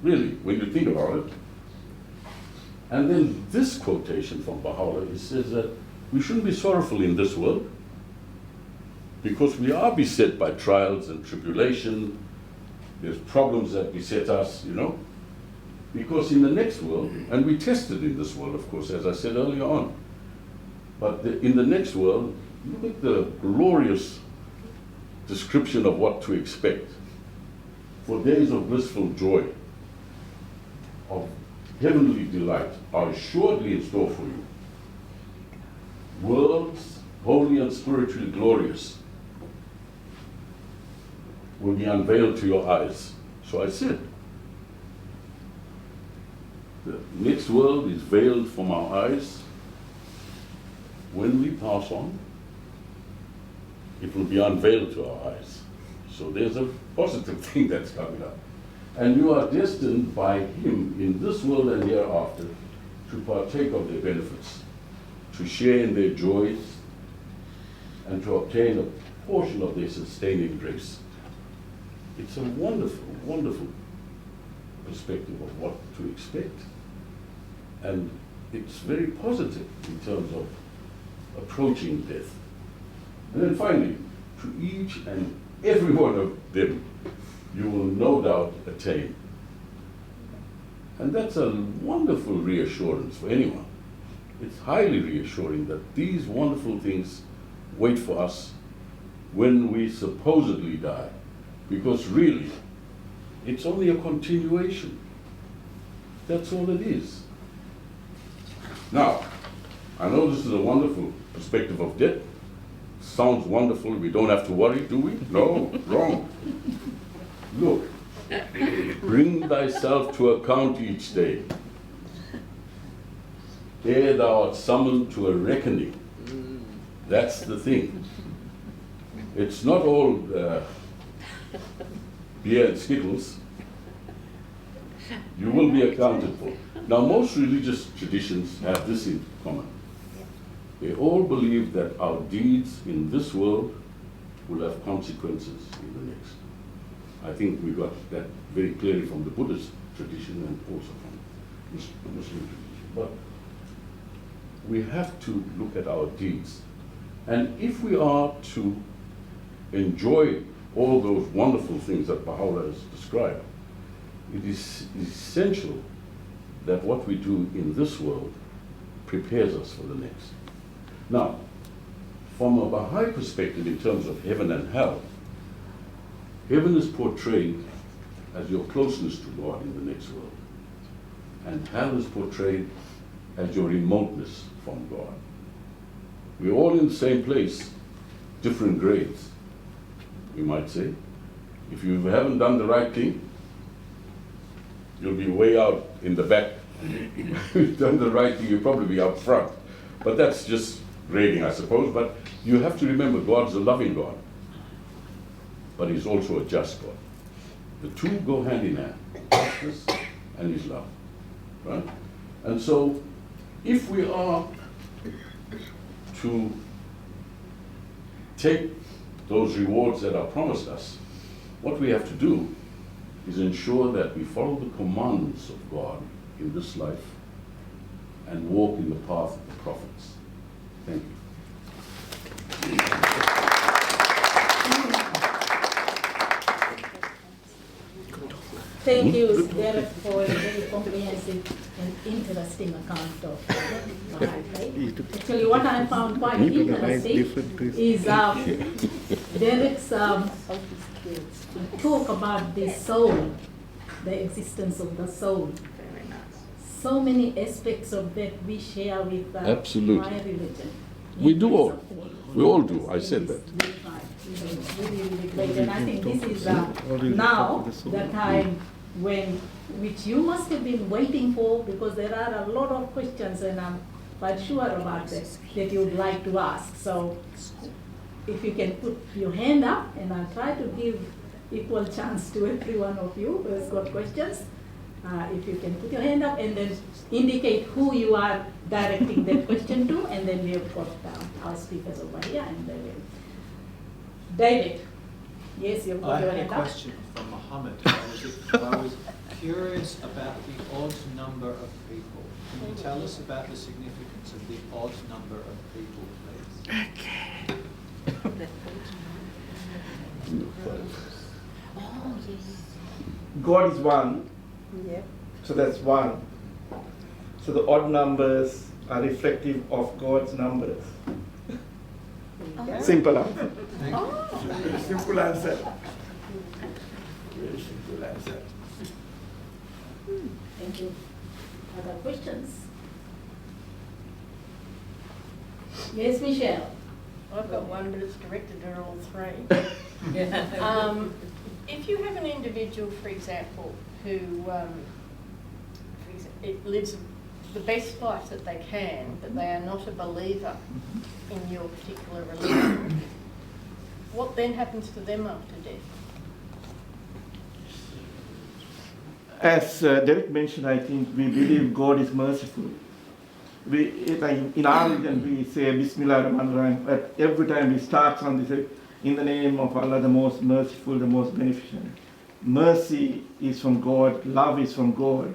really, when you think about it. And then this quotation from Baha'u'llah, it says that we shouldn't be sorrowful in this world because we are beset by trials and tribulation. There's problems that beset us, because in the next world, and we tested in this world, of course, as I said earlier on, but in the next world, Look at the glorious description of what to expect. For days of blissful joy, of heavenly delight are assuredly in store for you. Worlds, holy and spiritually glorious, will be unveiled to your eyes. So I said, the next world is veiled from our eyes. When we pass on, it will be unveiled to our eyes. So there's a positive thing that's coming up. And you are destined by Him in this world and hereafter to partake of their benefits, to share in their joys, and to obtain a portion of their sustaining grace. It's a wonderful, wonderful perspective of what to expect. And it's very positive in terms of approaching death. And then finally, to each and every one of them, you will no doubt attain. And that's a wonderful reassurance for anyone. It's highly reassuring that these wonderful things wait for us when we supposedly die. Because really, it's only a continuation. That's all it is. Now, I know this is a wonderful perspective of death. Sounds wonderful. We don't have to worry, do we? No, wrong. Look, bring thyself to account each day, ere thou art summoned to a reckoning. That's the thing. It's not all beer and skittles. You will be accounted for. Now, most religious traditions have this in common. They all believe that our deeds in this world will have consequences in the next. I think we got that very clearly from the Buddhist tradition and also from the Muslim tradition. But we have to look at our deeds. And if we are to enjoy all those wonderful things that Baha'u'llah has described, it is essential that what we do in this world prepares us for the next. Now, from a Baha'i perspective in terms of heaven and hell, heaven is portrayed as your closeness to God in the next world, and hell is portrayed as your remoteness from God. We're all in the same place, different grades, we might say. If you haven't done the right thing, you'll be way out in the back. If you've done the right thing, you'll probably be up front. But that's just grading, I suppose. But you have to remember, God's a loving God, but He's also a just God. The two go hand in hand, justice and His love, right? And so, if we are to take those rewards that are promised us, what we have to do is ensure that we follow the commands of God in this life and walk in the path of the prophets. Thank you. Thank you, Derek, for a very comprehensive and interesting account of Baha'i faith. Actually, what I found quite interesting is Derek's talk about the soul, the existence of the soul. So many aspects of that we share with Absolutely. my religion. We do all. We all do. I said that. Really, really great. And I think this is now the time which you must have been waiting for, because there are a lot of questions, and I'm quite sure about that you'd like to ask. So if you can put your hand up, and I'll try to give equal chance to every one of you who has got questions. If you can put your hand up and then indicate who you are directing that question to, and then we have got our speakers over here, and they will. David, yes, you've got your hand up. I had a question from Muhammad. I was curious about the odd number of people. Can you tell us about the significance of the odd number of people, please? God is one, Yeah. so that's one. So the odd numbers are reflective of God's numbers. Simple answer. Oh, Very simple answer. Very simple answer. Thank you. Other questions? Yes, Michelle. I've got one, but it's directed at all three. If you have an individual, for example, who it lives the best life that they can, but they are not a believer in your particular religion, what then happens to them after death? As Derek mentioned, I think we believe God is merciful. In our religion, we say Bismillah Rahman Rahim, but every time we start on this, in the name of Allah, the most merciful, the most beneficent. Mercy is from God, love is from God.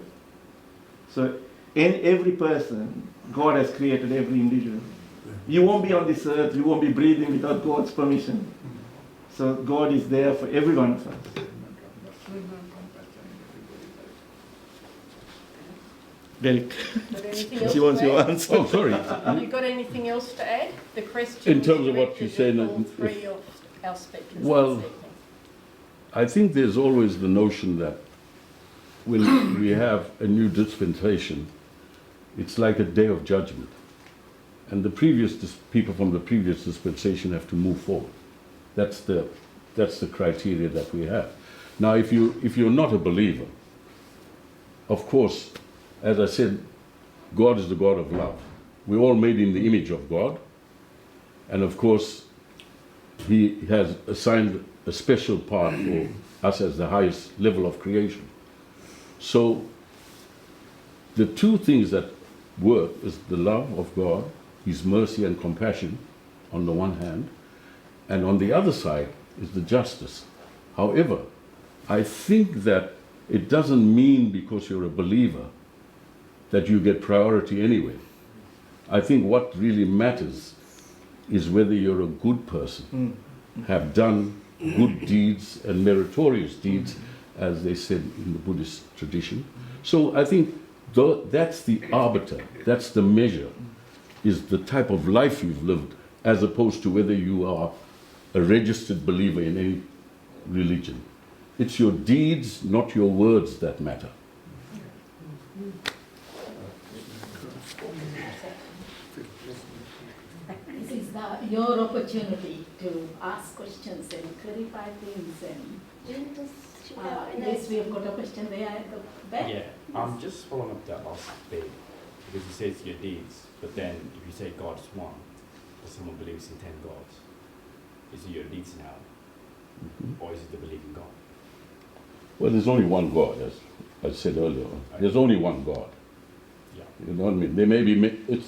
So in every person, God has created every individual. You won't be on this earth, you won't be breathing without God's permission. So God is there for every one of us. Derek, Got anything else she wants to your add? answer. Oh, sorry. Have you got anything else to add? The question In terms was of what you directed say, at all three of our speakers Well, this evening. I think there's always the notion that when we have a new dispensation, it's like a day of judgment. And the previous people from the previous dispensation have to move forward. That's the criteria that we have. Now, if you're not a believer, of course, as I said, God is the God of love. We're all made in the image of God. And of course, He has assigned a special part for us as the highest level of creation. So, the two things that work is the love of God, His mercy and compassion on the one hand, and on the other side is the justice. However, I think that it doesn't mean because you're a believer that you get priority anyway. I think what really matters is whether you're a good person, have done good deeds and meritorious deeds, as they said in the Buddhist tradition. So I think that's the arbiter, that's the measure, is the type of life you've lived, as opposed to whether you are a registered believer in any religion. It's your deeds, not your words, that matter. This is your opportunity to ask questions and clarify things. And yes, we have got a question there at the back. Yeah, just following up that last bit, because you says your deeds, but then if you say God's one, or someone believes in 10 gods, is it your deeds now, or is it the belief in God? Well, there's only one God, as I said earlier. There's only one God. Yeah. You know what I mean? There may be,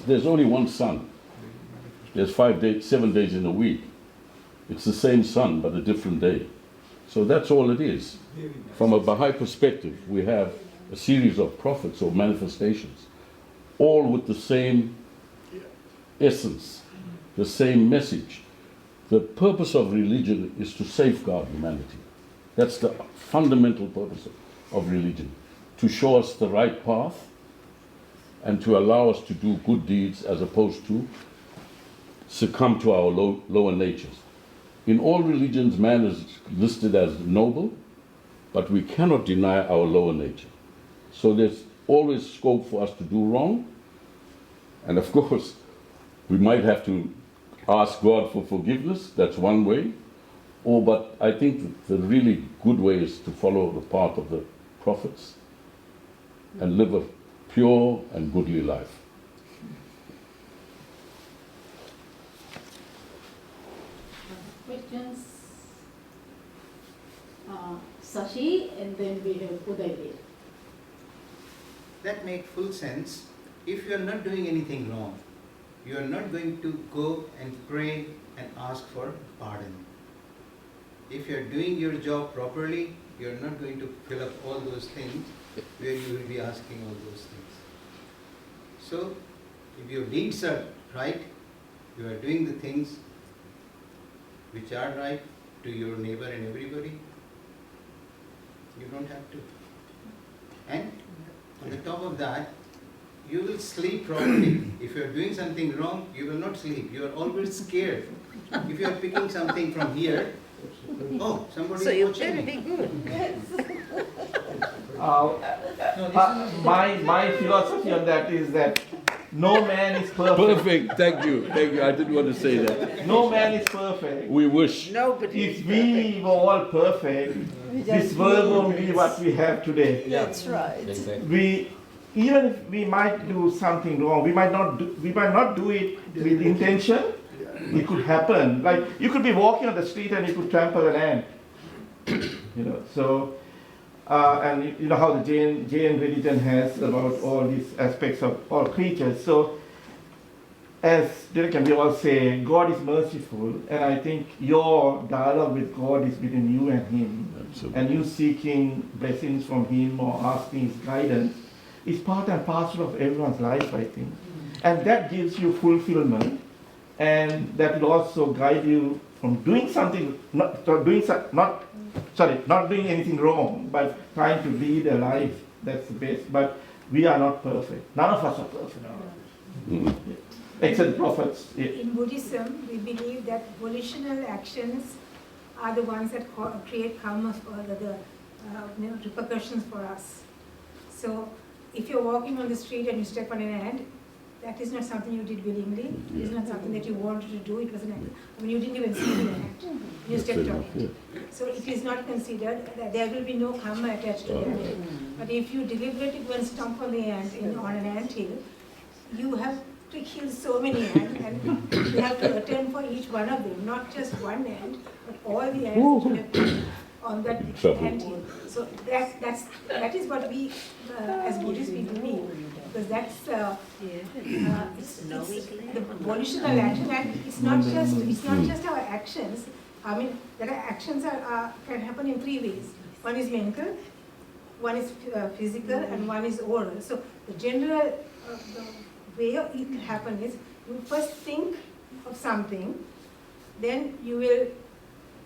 there's only one sun. There's 7 days in a week. It's the same sun, but a different day. So that's all it is. From a Baha'i perspective, we have a series of prophets or manifestations, all with the same essence, the same message. The purpose of religion is to safeguard humanity. That's the fundamental purpose of religion, to show us the right path and to allow us to do good deeds as opposed to succumb to our lower natures. In all religions, man is listed as noble, but we cannot deny our lower nature. So there's always scope for us to do wrong. And of course, we might have to ask God for forgiveness. That's one way. But I think the really good way is to follow the path of the prophets and live a pure and goodly life. Questions? Sashi, and then we have Udaybir. That makes full sense. If you are not doing anything wrong, you are not going to go and pray and ask for pardon. If you are doing your job properly, you are not going to fill up all those things where you will be asking all those things. So, if your deeds are right, you are doing the things which are right to your neighbor and everybody, you don't have to. And on the top of that, you will sleep properly. If you are doing something wrong, you will not sleep. You are always scared If you are picking something from here, oh, somebody So is you watching better me. be good. My philosophy on that is that no man is perfect. Perfect, thank you. I didn't want to say that. No man is perfect. We wish. Nobody is If we were all perfect, this world won't be what we have today. That's right. Even if we might do something wrong, we might not do it with intention. It could happen. Like you could be walking on the street and you could trample an ant. So and you know how the Jain religion has about all these aspects of all creatures. So as Derek and we all say, God is merciful, and I think your dialogue with God is between you and Him. Absolutely. And you seeking blessings from Him or asking His guidance is part and parcel of everyone's life, I think. And that gives you fulfillment, and that will also guide you from doing something, not doing anything wrong, but trying to lead a life that's the best. But we are not perfect. None of us are perfect. Except the prophets. Yeah. In Buddhism, we believe that volitional actions are the ones that create karma, the repercussions for us. So, if you're walking on the street and you step on an ant, that is not something you did willingly. It is not something that you wanted to do. It was an act. I mean, you didn't even see the ant. You stepped on it. So it is not considered. There will be no karma attached to that. But if you deliberately go and stomp on the ant on an ant hill, you have to kill so many ants, and you have to attend for each one of them, not just one ant, but all the ants that you have put on that ant hill. So that is what we, as Buddhists, we believe, because that's it's the volitional action, and it's not just our actions. I mean, there are actions can happen in three ways. One is mental, one is physical, and one is oral. So the general the way it can happen is you first think of something, then you will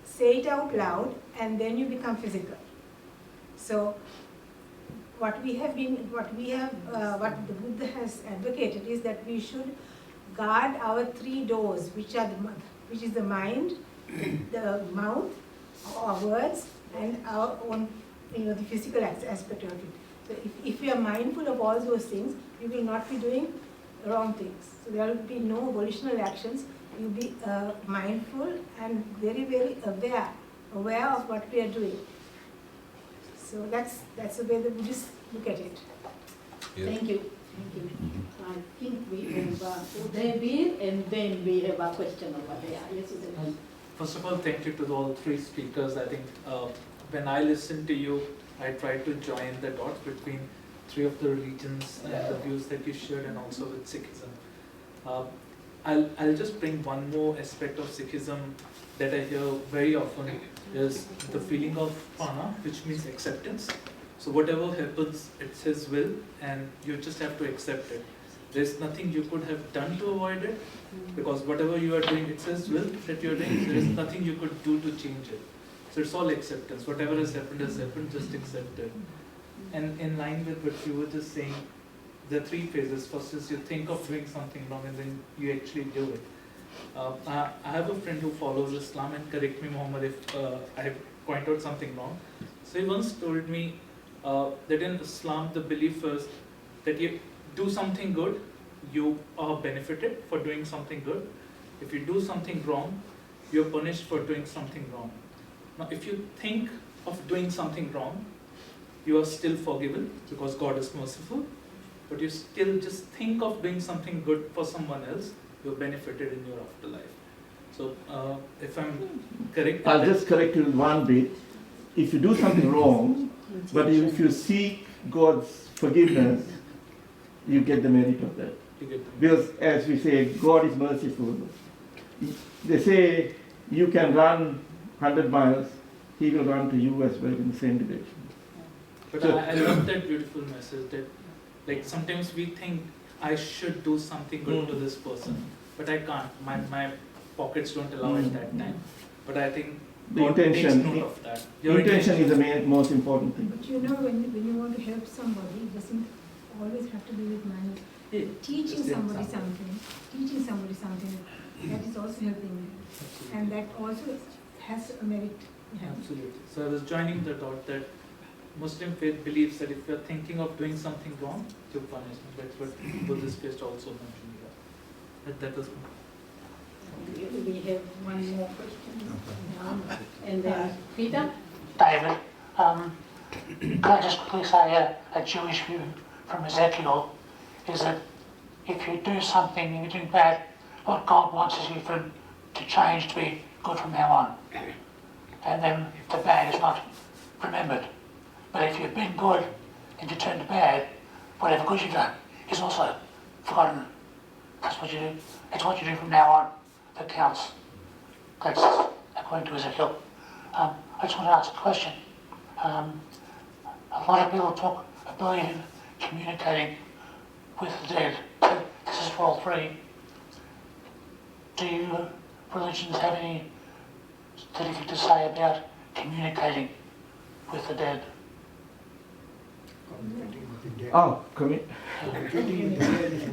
say it out loud, and then you become physical. So what the Buddha has advocated is that we should guard our three doors, which is the mind, the mouth, our words, and our own, the physical aspect of it. So if we are mindful of all those things, we will not be doing wrong things. So there will be no volitional actions. You'll be mindful and very, very aware of what we are doing. So that's the way the Buddhists look at it. Yeah. Thank you. I think we have Udaybir, and then we have a question over there. Yes, Udaybir. First of all, thank you to all three speakers. I think when I listen to you, I try to join the dots between three of the religions and the views that you shared, and also with Sikhism. I'll just bring one more aspect of Sikhism that I hear very often is the feeling of prana, which means acceptance. So whatever happens, it's His will, and you just have to accept it. There's nothing you could have done to avoid it, because whatever you are doing, it's His will that you're doing. There is nothing you could do to change it. So it's all acceptance. Whatever has happened, just accept it. And in line with what you were just saying, there are three phases. First is you think of doing something wrong, and then you actually do it. I have a friend who follows Islam, and correct me, Muhammad, if I point out something wrong. So he once told me that in Islam, the belief is that you do something good, you are benefited for doing something good. If you do something wrong, you're punished for doing something wrong. Now, if you think of doing something wrong, you are still forgiven because God is merciful, but you still just think of doing something good for someone else, you're benefited in your afterlife. So, if I'm correct... I'll just correct you one bit. If you do something wrong, but if you seek God's forgiveness, you get the merit of that. Because as we say, God is merciful. They say you can run 100 miles, He will run to you as well in the same direction. But I love that beautiful message that, like, sometimes we think I should do something good to this person, but I can't. My pockets don't allow it that time. But I think The God takes intention, note of that. intention is the most important thing. But you know, when you want to help somebody, it doesn't always have to do with money. Teaching somebody something, that is also helping them. And that also has a merit. Absolutely. So I was joining the dot that Muslim faith believes that if you are thinking of doing something wrong, you're punished. That's what Buddhist faith also mentioned here. That was We have one more question. And then Peter? David, can I just quickly say a Jewish view from Ezekiel is that if you do something and you're doing bad, what God wants is you to change to be good from now on. And then the bad is not remembered. But if you've been good and you turn to bad, whatever good you've done is also forgotten. That's what you do. It's what you do from now on that counts. That's according to Ezekiel. I just want to ask a question. A lot of people talk about communicating with the dead. This is for all three. Do you religions have anything to say about communicating with the dead? Oh,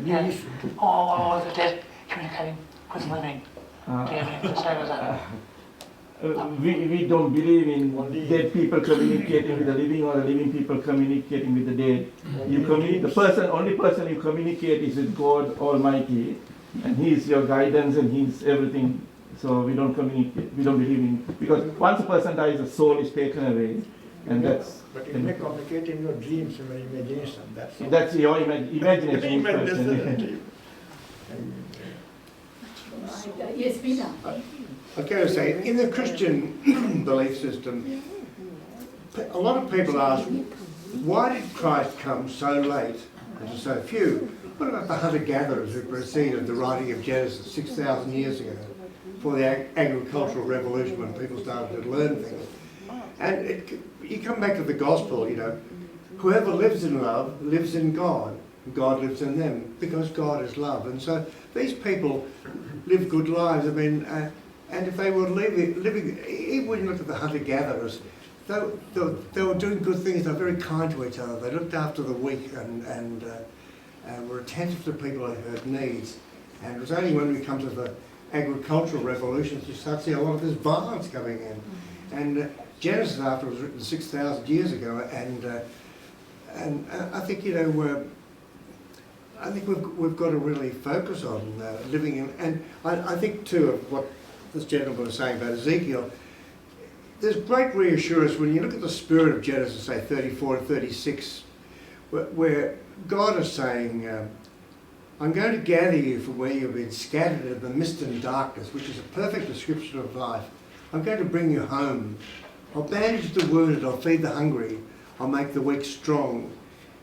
Yeah. Or the dead communicating with the living. Do you have anything to say about that? We don't believe in dead people communicating with the living or the living people communicating with the dead. The only person you communicate is with God Almighty, and He is your guidance and He is everything. So we don't communicate. We don't believe in, because once a person dies, the soul is taken away, and that's. But you may communicate in your dreams, in your imagination. That's your imagination. Yes, Peter. I'm going to say, in the Christian belief system, a lot of people ask, why did Christ come so late and to so few? What about the hunter-gatherers who preceded the writing of Genesis 6,000 years ago, before the agricultural revolution, when people started to learn things? And you come back to the gospel, whoever lives in love lives in God, and God lives in them, because God is love. And so these people live good lives. I mean, and if they were living, even when you look at the hunter-gatherers, they were doing good things. They were very kind to each other. They looked after the weak and were attentive to people who had needs. And it was only when we come to the agricultural revolutions you start to see a lot of this violence coming in. And Genesis, after, was written 6,000 years ago, and I think I think we've got to really focus on living in, and I think too of what this gentleman was saying about Ezekiel. There's great reassurance when you look at the spirit of Genesis, say 34 and 36, where God is saying, I'm going to gather you from where you've been scattered in the mist and darkness, which is a perfect description of life. I'm going to bring you home. I'll bandage the wounded, I'll feed the hungry, I'll make the weak strong.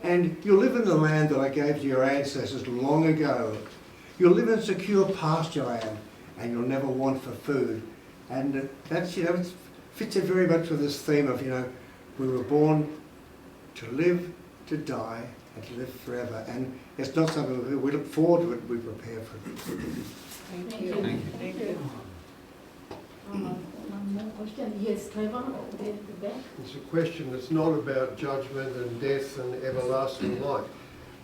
And you'll live in the land that I gave to your ancestors long ago. You'll live in secure pasture land, and you'll never want for food. And that's, it fits in very much with this theme of, we were born to live, to die, and to live forever. And it's not something we look forward to it, we prepare for it. Thank you. Thank you. One more question. Yes, Trevor, there at the back. It's a question that's not about judgment and death and everlasting life.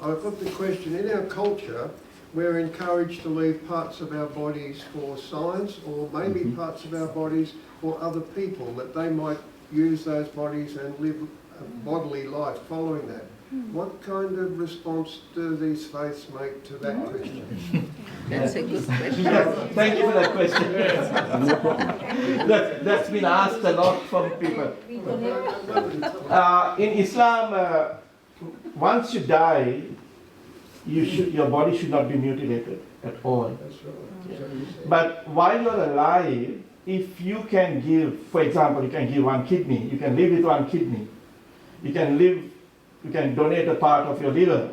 I've got the question, in our culture, we're encouraged to leave parts of our bodies for science, or maybe parts of our bodies for other people, that they might use those bodies and live a bodily life following that. What kind of response do these faiths make to that question? That's a good question. Thank you for that question. That's been asked a lot from people. In Islam, once you die, your body should not be mutilated at all. That's right. But while you're alive, if you can give, for example, you can give one kidney, you can live with one kidney. You can donate a part of your liver.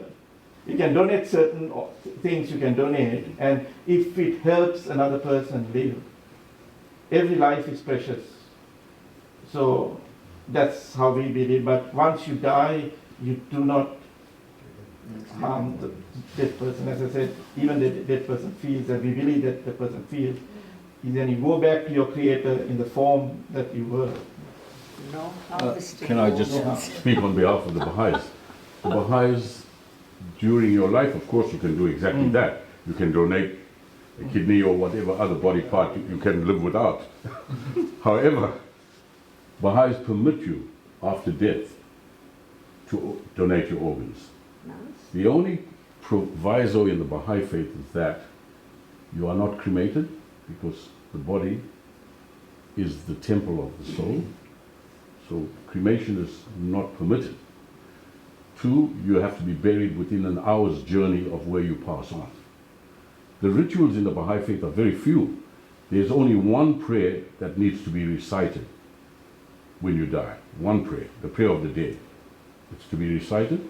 You can donate certain things you can donate, and if it helps another person live, every life is precious. So that's how we believe. But once you die, you do not harm the dead person. As I said, even the dead person feels, and we believe that the person feels. Then you go back to your Creator in the form that you were. Can I just speak on behalf of the Baha'is? The Baha'is, during your life, of course, you can do exactly that. You can donate a kidney or whatever other body part you can live without. However, Baha'is permit you after death to donate your organs. The only proviso in the Baha'i faith is that you are not cremated, because the body is the temple of the soul. So cremation is not permitted. 2, you have to be buried within an hour's journey of where you pass on. The rituals in the Baha'i faith are very few. There's only one prayer that needs to be recited when you die. One prayer, the prayer of the dead. It's to be recited.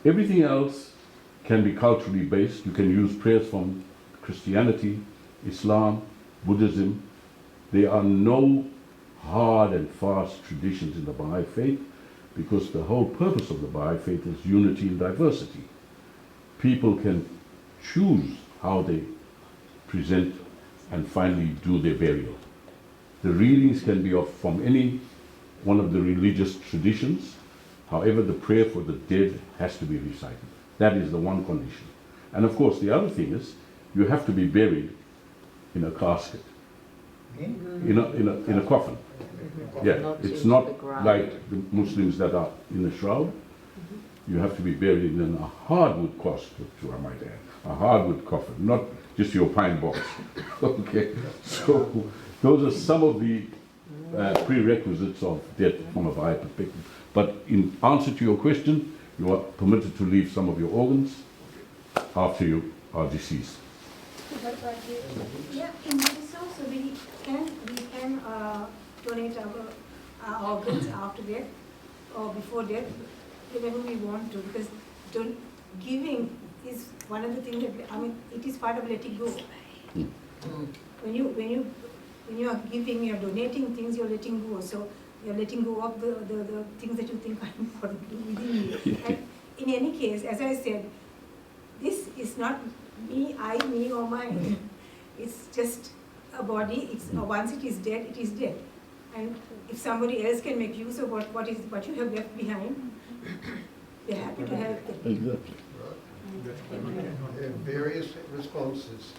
Everything else can be culturally based. You can use prayers from Christianity, Islam, Buddhism. There are no hard and fast traditions in the Baha'i faith, because the whole purpose of the Baha'i faith is unity in diversity. People can choose how they present and finally do their burial. The readings can be from any one of the religious traditions. However, the prayer for the dead has to be recited. That is the one condition. And of course, the other thing is, you have to be buried in a casket, in a coffin. Yeah, it's not like the Muslims that are in a shroud. You have to be buried in a hardwood casket, I might add. A hardwood coffin, not just your pine box. Okay, so those are some of the prerequisites of death from a Baha'i perspective. But in answer to your question, you are permitted to leave some of your organs after you are deceased. Yeah, in this also we can donate our organs after death or before death, whenever we want to, because giving is one of the things that, it is part of letting go. When you are giving, you are donating things, you are letting go. So you are letting go of the things that you think are important within you. And in any case, as I said, this is not me, me or mine. It's just a body. Once it is dead, it is dead. And if somebody else can make use of what you have left behind, they're happy to help them. Exactly. Various responses.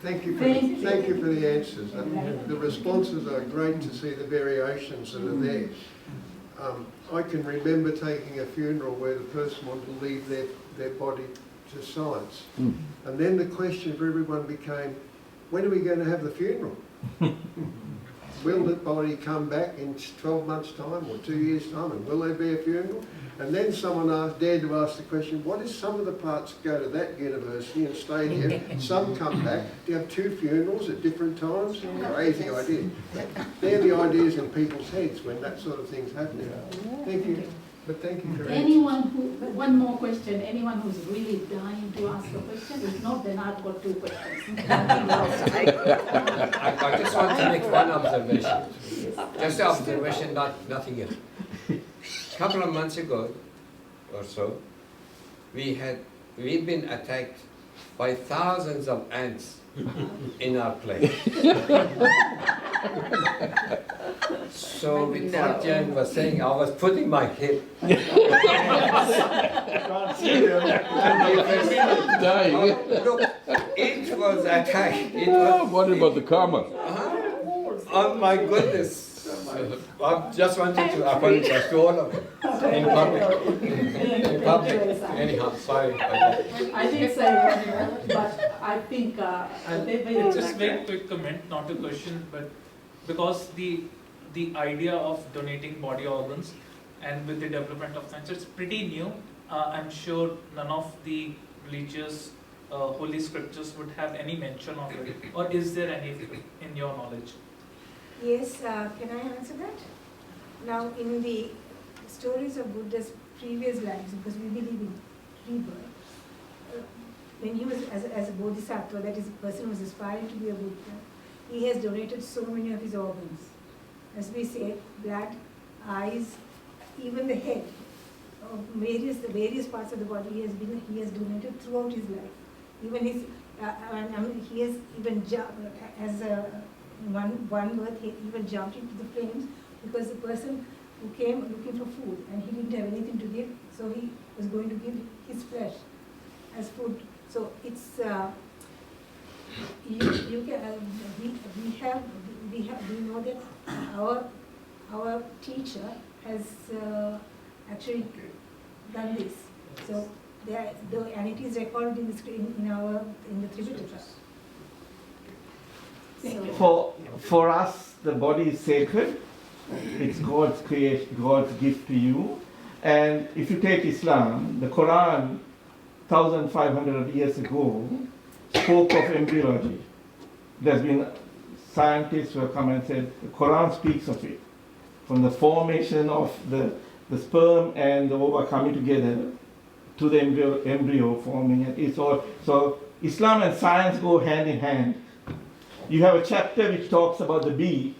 Thank you for the answers. The responses are great to see the variations that are there. I can remember taking a funeral where the person wanted to leave their body to science. And then the question for everyone became, when are we going to have the funeral? Will the body come back in 12 months' time or 2 years' time, and will there be a funeral? And then someone dared to ask the question, what if some of the parts go to that university and stay there, some come back? Do you have 2 funerals at different times? Crazy idea. They're the ideas in people's heads when that sort of thing's happening. Thank you. But thank you for One more question, anyone who's really dying to ask a question? If not, then I've got 2 questions. I just want to make one observation. Just an observation, nothing else. A couple of months ago or so, we've been attacked by thousands of ants in our place. So with what Jan was saying, I was putting my head. Look, it was attacked. What about the karma? Oh my goodness. I just wanted to apologize to all of them in public. In public. Anyhow, sorry about that. I didn't say one, but I think... just very quick comment, not a question, but because the idea of donating body organs and with the development of science, it's pretty new. I'm sure none of the religious holy scriptures would have any mention of it. Or is there any in your knowledge? Yes, can I answer that? Now, in the stories of Buddha's previous lives, because we believe in rebirth, when he was as a bodhisattva, that is, a person who was aspiring to be a Buddha, he has donated so many of his organs. As we say, blood, eyes, even the head, the various parts of the body he has donated throughout his life. Even his, he has even as one birth, he even jumped into the flames because the person who came looking for food and he didn't have anything to give, so he was going to give his flesh as food. So it's we know that our teacher has actually done this. So and it is recorded in the Tripitaka. For us, the body is sacred. It's God's creation, God's gift to you. And if you take Islam, the Quran, 1,500 years ago, spoke of embryology. There's been scientists who have come and said the Quran speaks of it, from the formation of the sperm and the ova coming together to the embryo forming. And it's all, so Islam and science go hand in hand. You have a chapter which talks about the bee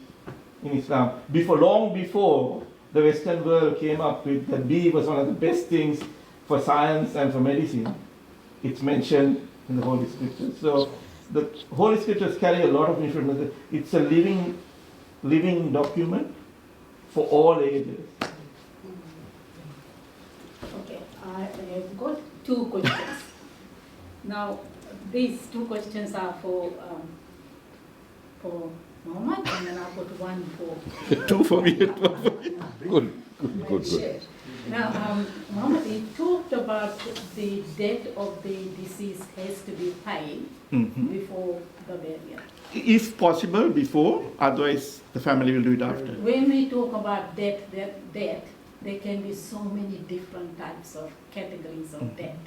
in Islam. Long before the Western world came up with that bee was one of the best things for science and for medicine. It's mentioned in the Holy Scriptures. So the Holy Scriptures carry a lot of information. It's a living document for all ages. Okay, I have got 2 questions. Now, these 2 questions are for Mohammed, and then I've got one for... 2 for me. Good. Now, Mohammed, you talked about the death of the deceased has to be paid before the burial. If possible, before, otherwise the family will do it after. When we talk about death, there can be so many different types of categories of debt.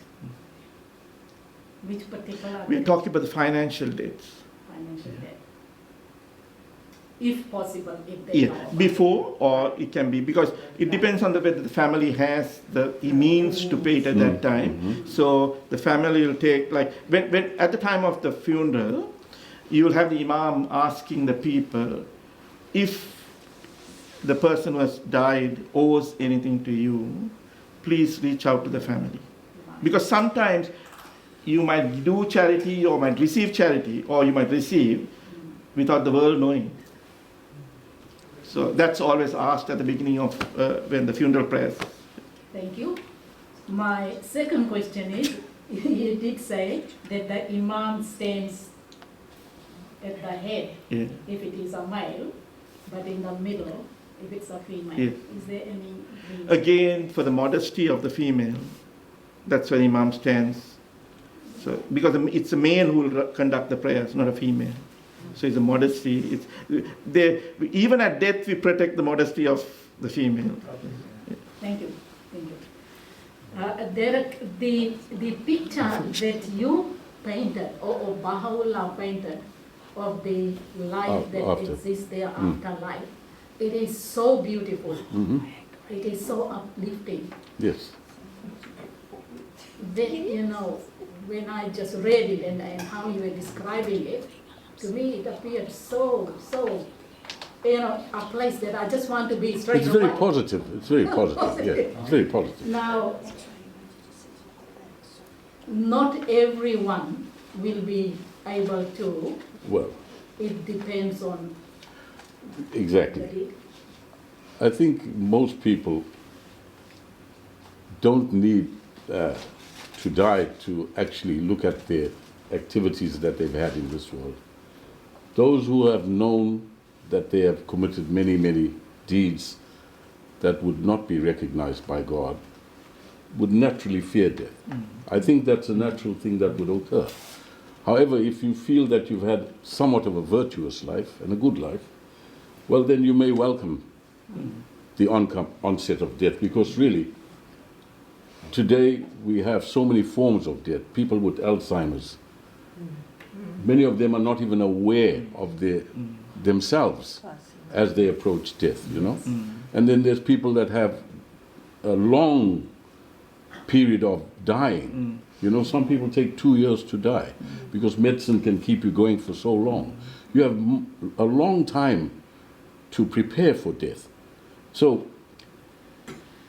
Which particular? We are talking about the financial debts. Financial debt. If possible, if they are. Before, or it can be, because it depends on whether the family has the means to pay it at that time. So the family will take, like, when at the time of the funeral, you will have the imam asking the people, if the person who has died owes anything to you, please reach out to the family. Because sometimes you might do charity or might receive charity, or you might receive without the world knowing. So that's always asked at the beginning of when the funeral prayers. Thank you. My second question is, you did say that the imam stands at the head if it is a male, but in the middle if it's a female. Is there any reason? Again, for the modesty of the female, that's where the imam stands. So because it's a male who will conduct the prayers, not a female. So it's a modesty. Even at death, we protect the modesty of the female. Thank you. Derek, the picture that you painted, or Baha'u'llah painted, of the life that exists there after life, it is so beautiful. It is so uplifting. Yes. Then, when I just read it and how you were describing it, to me it appeared so, a place that I just want to be straight away. It's very positive. It's very positive. Yeah, it's very positive. Now, not everyone will be able to. Well, it depends on. Exactly. I think most people don't need to die to actually look at the activities that they've had in this world. Those who have known that they have committed many, many deeds that would not be recognized by God would naturally fear death. I think that's a natural thing that would occur. However, if you feel that you've had somewhat of a virtuous life and a good life, well, then you may welcome the onset of death, because really, today we have so many forms of death. People with Alzheimer's, many of them are not even aware of themselves as they approach death, And then there's people that have a long period of dying. Some people take 2 years to die because medicine can keep you going for so long. You have a long time to prepare for death. So,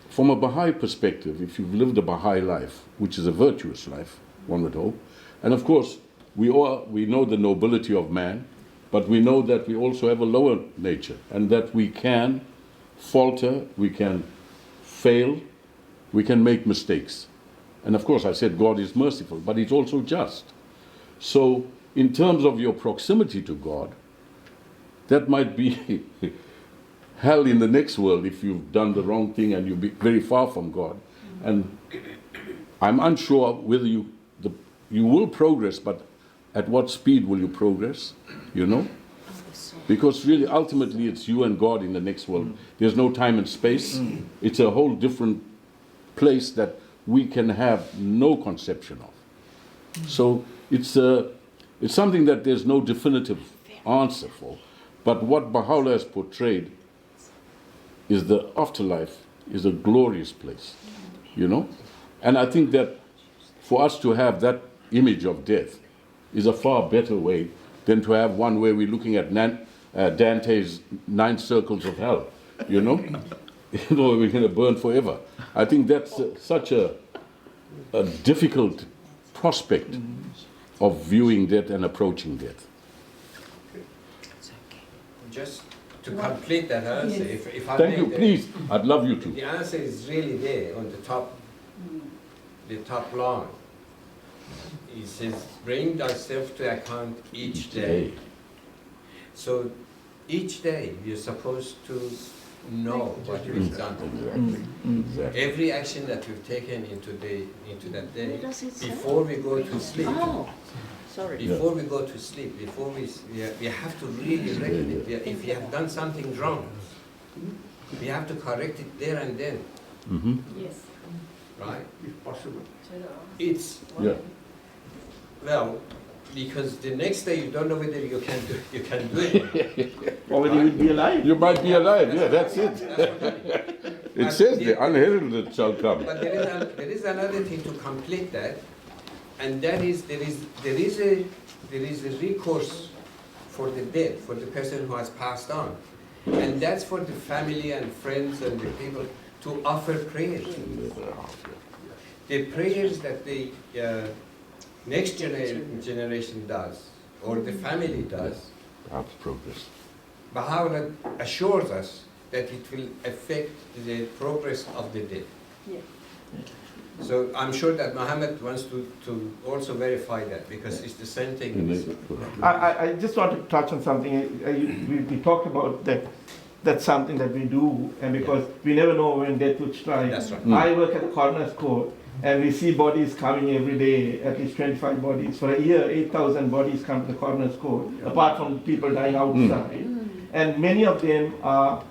from a Baha'i perspective, if you've lived a Baha'i life, which is a virtuous life, one would hope, and of course, we know the nobility of man, but we know that we also have a lower nature, and that we can falter, we can fail, we can make mistakes. And of course I said God is merciful, but he's also just. So in terms of your proximity to God, that might be hell in the next world if you've done the wrong thing and you'll be very far from God. And I'm unsure whether you will progress, but at what speed will you progress, you know? Because really, ultimately, it's you and God in the next world. There's no time and space. It's a whole different place that we can have no conception of. So it's something that there's no definitive answer for. But what Baha'u'llah has portrayed is the afterlife is a glorious place, you know? And I think that for us to have that image of death is a far better way than to have one where we're looking at Dante's 9 circles of hell, you know? You know, we're going to burn forever. I think that's such a difficult prospect of viewing death and approaching death. Just to complete that answer, if I Thank may, you, please. I'd love you to. The answer is really there on the top line. He says, bring thyself to account each day. So each day you're supposed to know what you've done. Exactly. Every action that we've taken into that day, before we go to sleep. Before we go to sleep, before we have to really reckon it. If we have done something wrong, we have to correct it there and then. Yes. Right? If possible. It's well, because the next day you don't know whether you can do it. Or whether you'll be alive. You might be alive, yeah, that's it. It says the unheralded shall come. But there is another thing to complete that, and that is there is a recourse for the dead, for the person who has passed on, and that's for the family and friends and the people to offer prayers. The prayers that the next generation does, or the family does, perhaps progress. Baha'u'llah assures us that it will affect the progress of the dead. Yeah. So I'm sure that Muhammad wants to also verify that, because it's the same thing. I just want to touch on something. We talked about that. That's something that we do, and because we never know when death would strike. That's right. I work at the coroner's court, and we see bodies coming every day, at least 25 bodies. For a year, 8,000 bodies come to the coroner's court, apart from people dying outside. And many of them are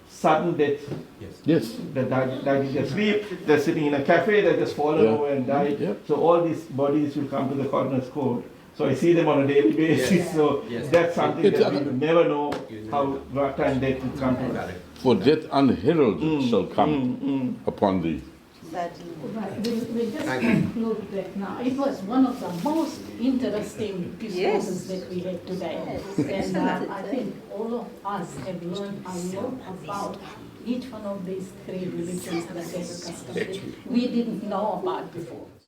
sudden deaths. Yes. They died in their sleep, they're sitting in a cafe, they just fallen over and died. Yeah. So all these bodies will come to the coroner's court. So I see them on a daily basis. So that's something that we never know what time death will come to. For death unheralded shall come upon thee. Right. We'll just conclude that now. It was one of the most interesting discourses that we had today. And I think all of us have learned a lot about each one of these 3 religions that we have we didn't know about before.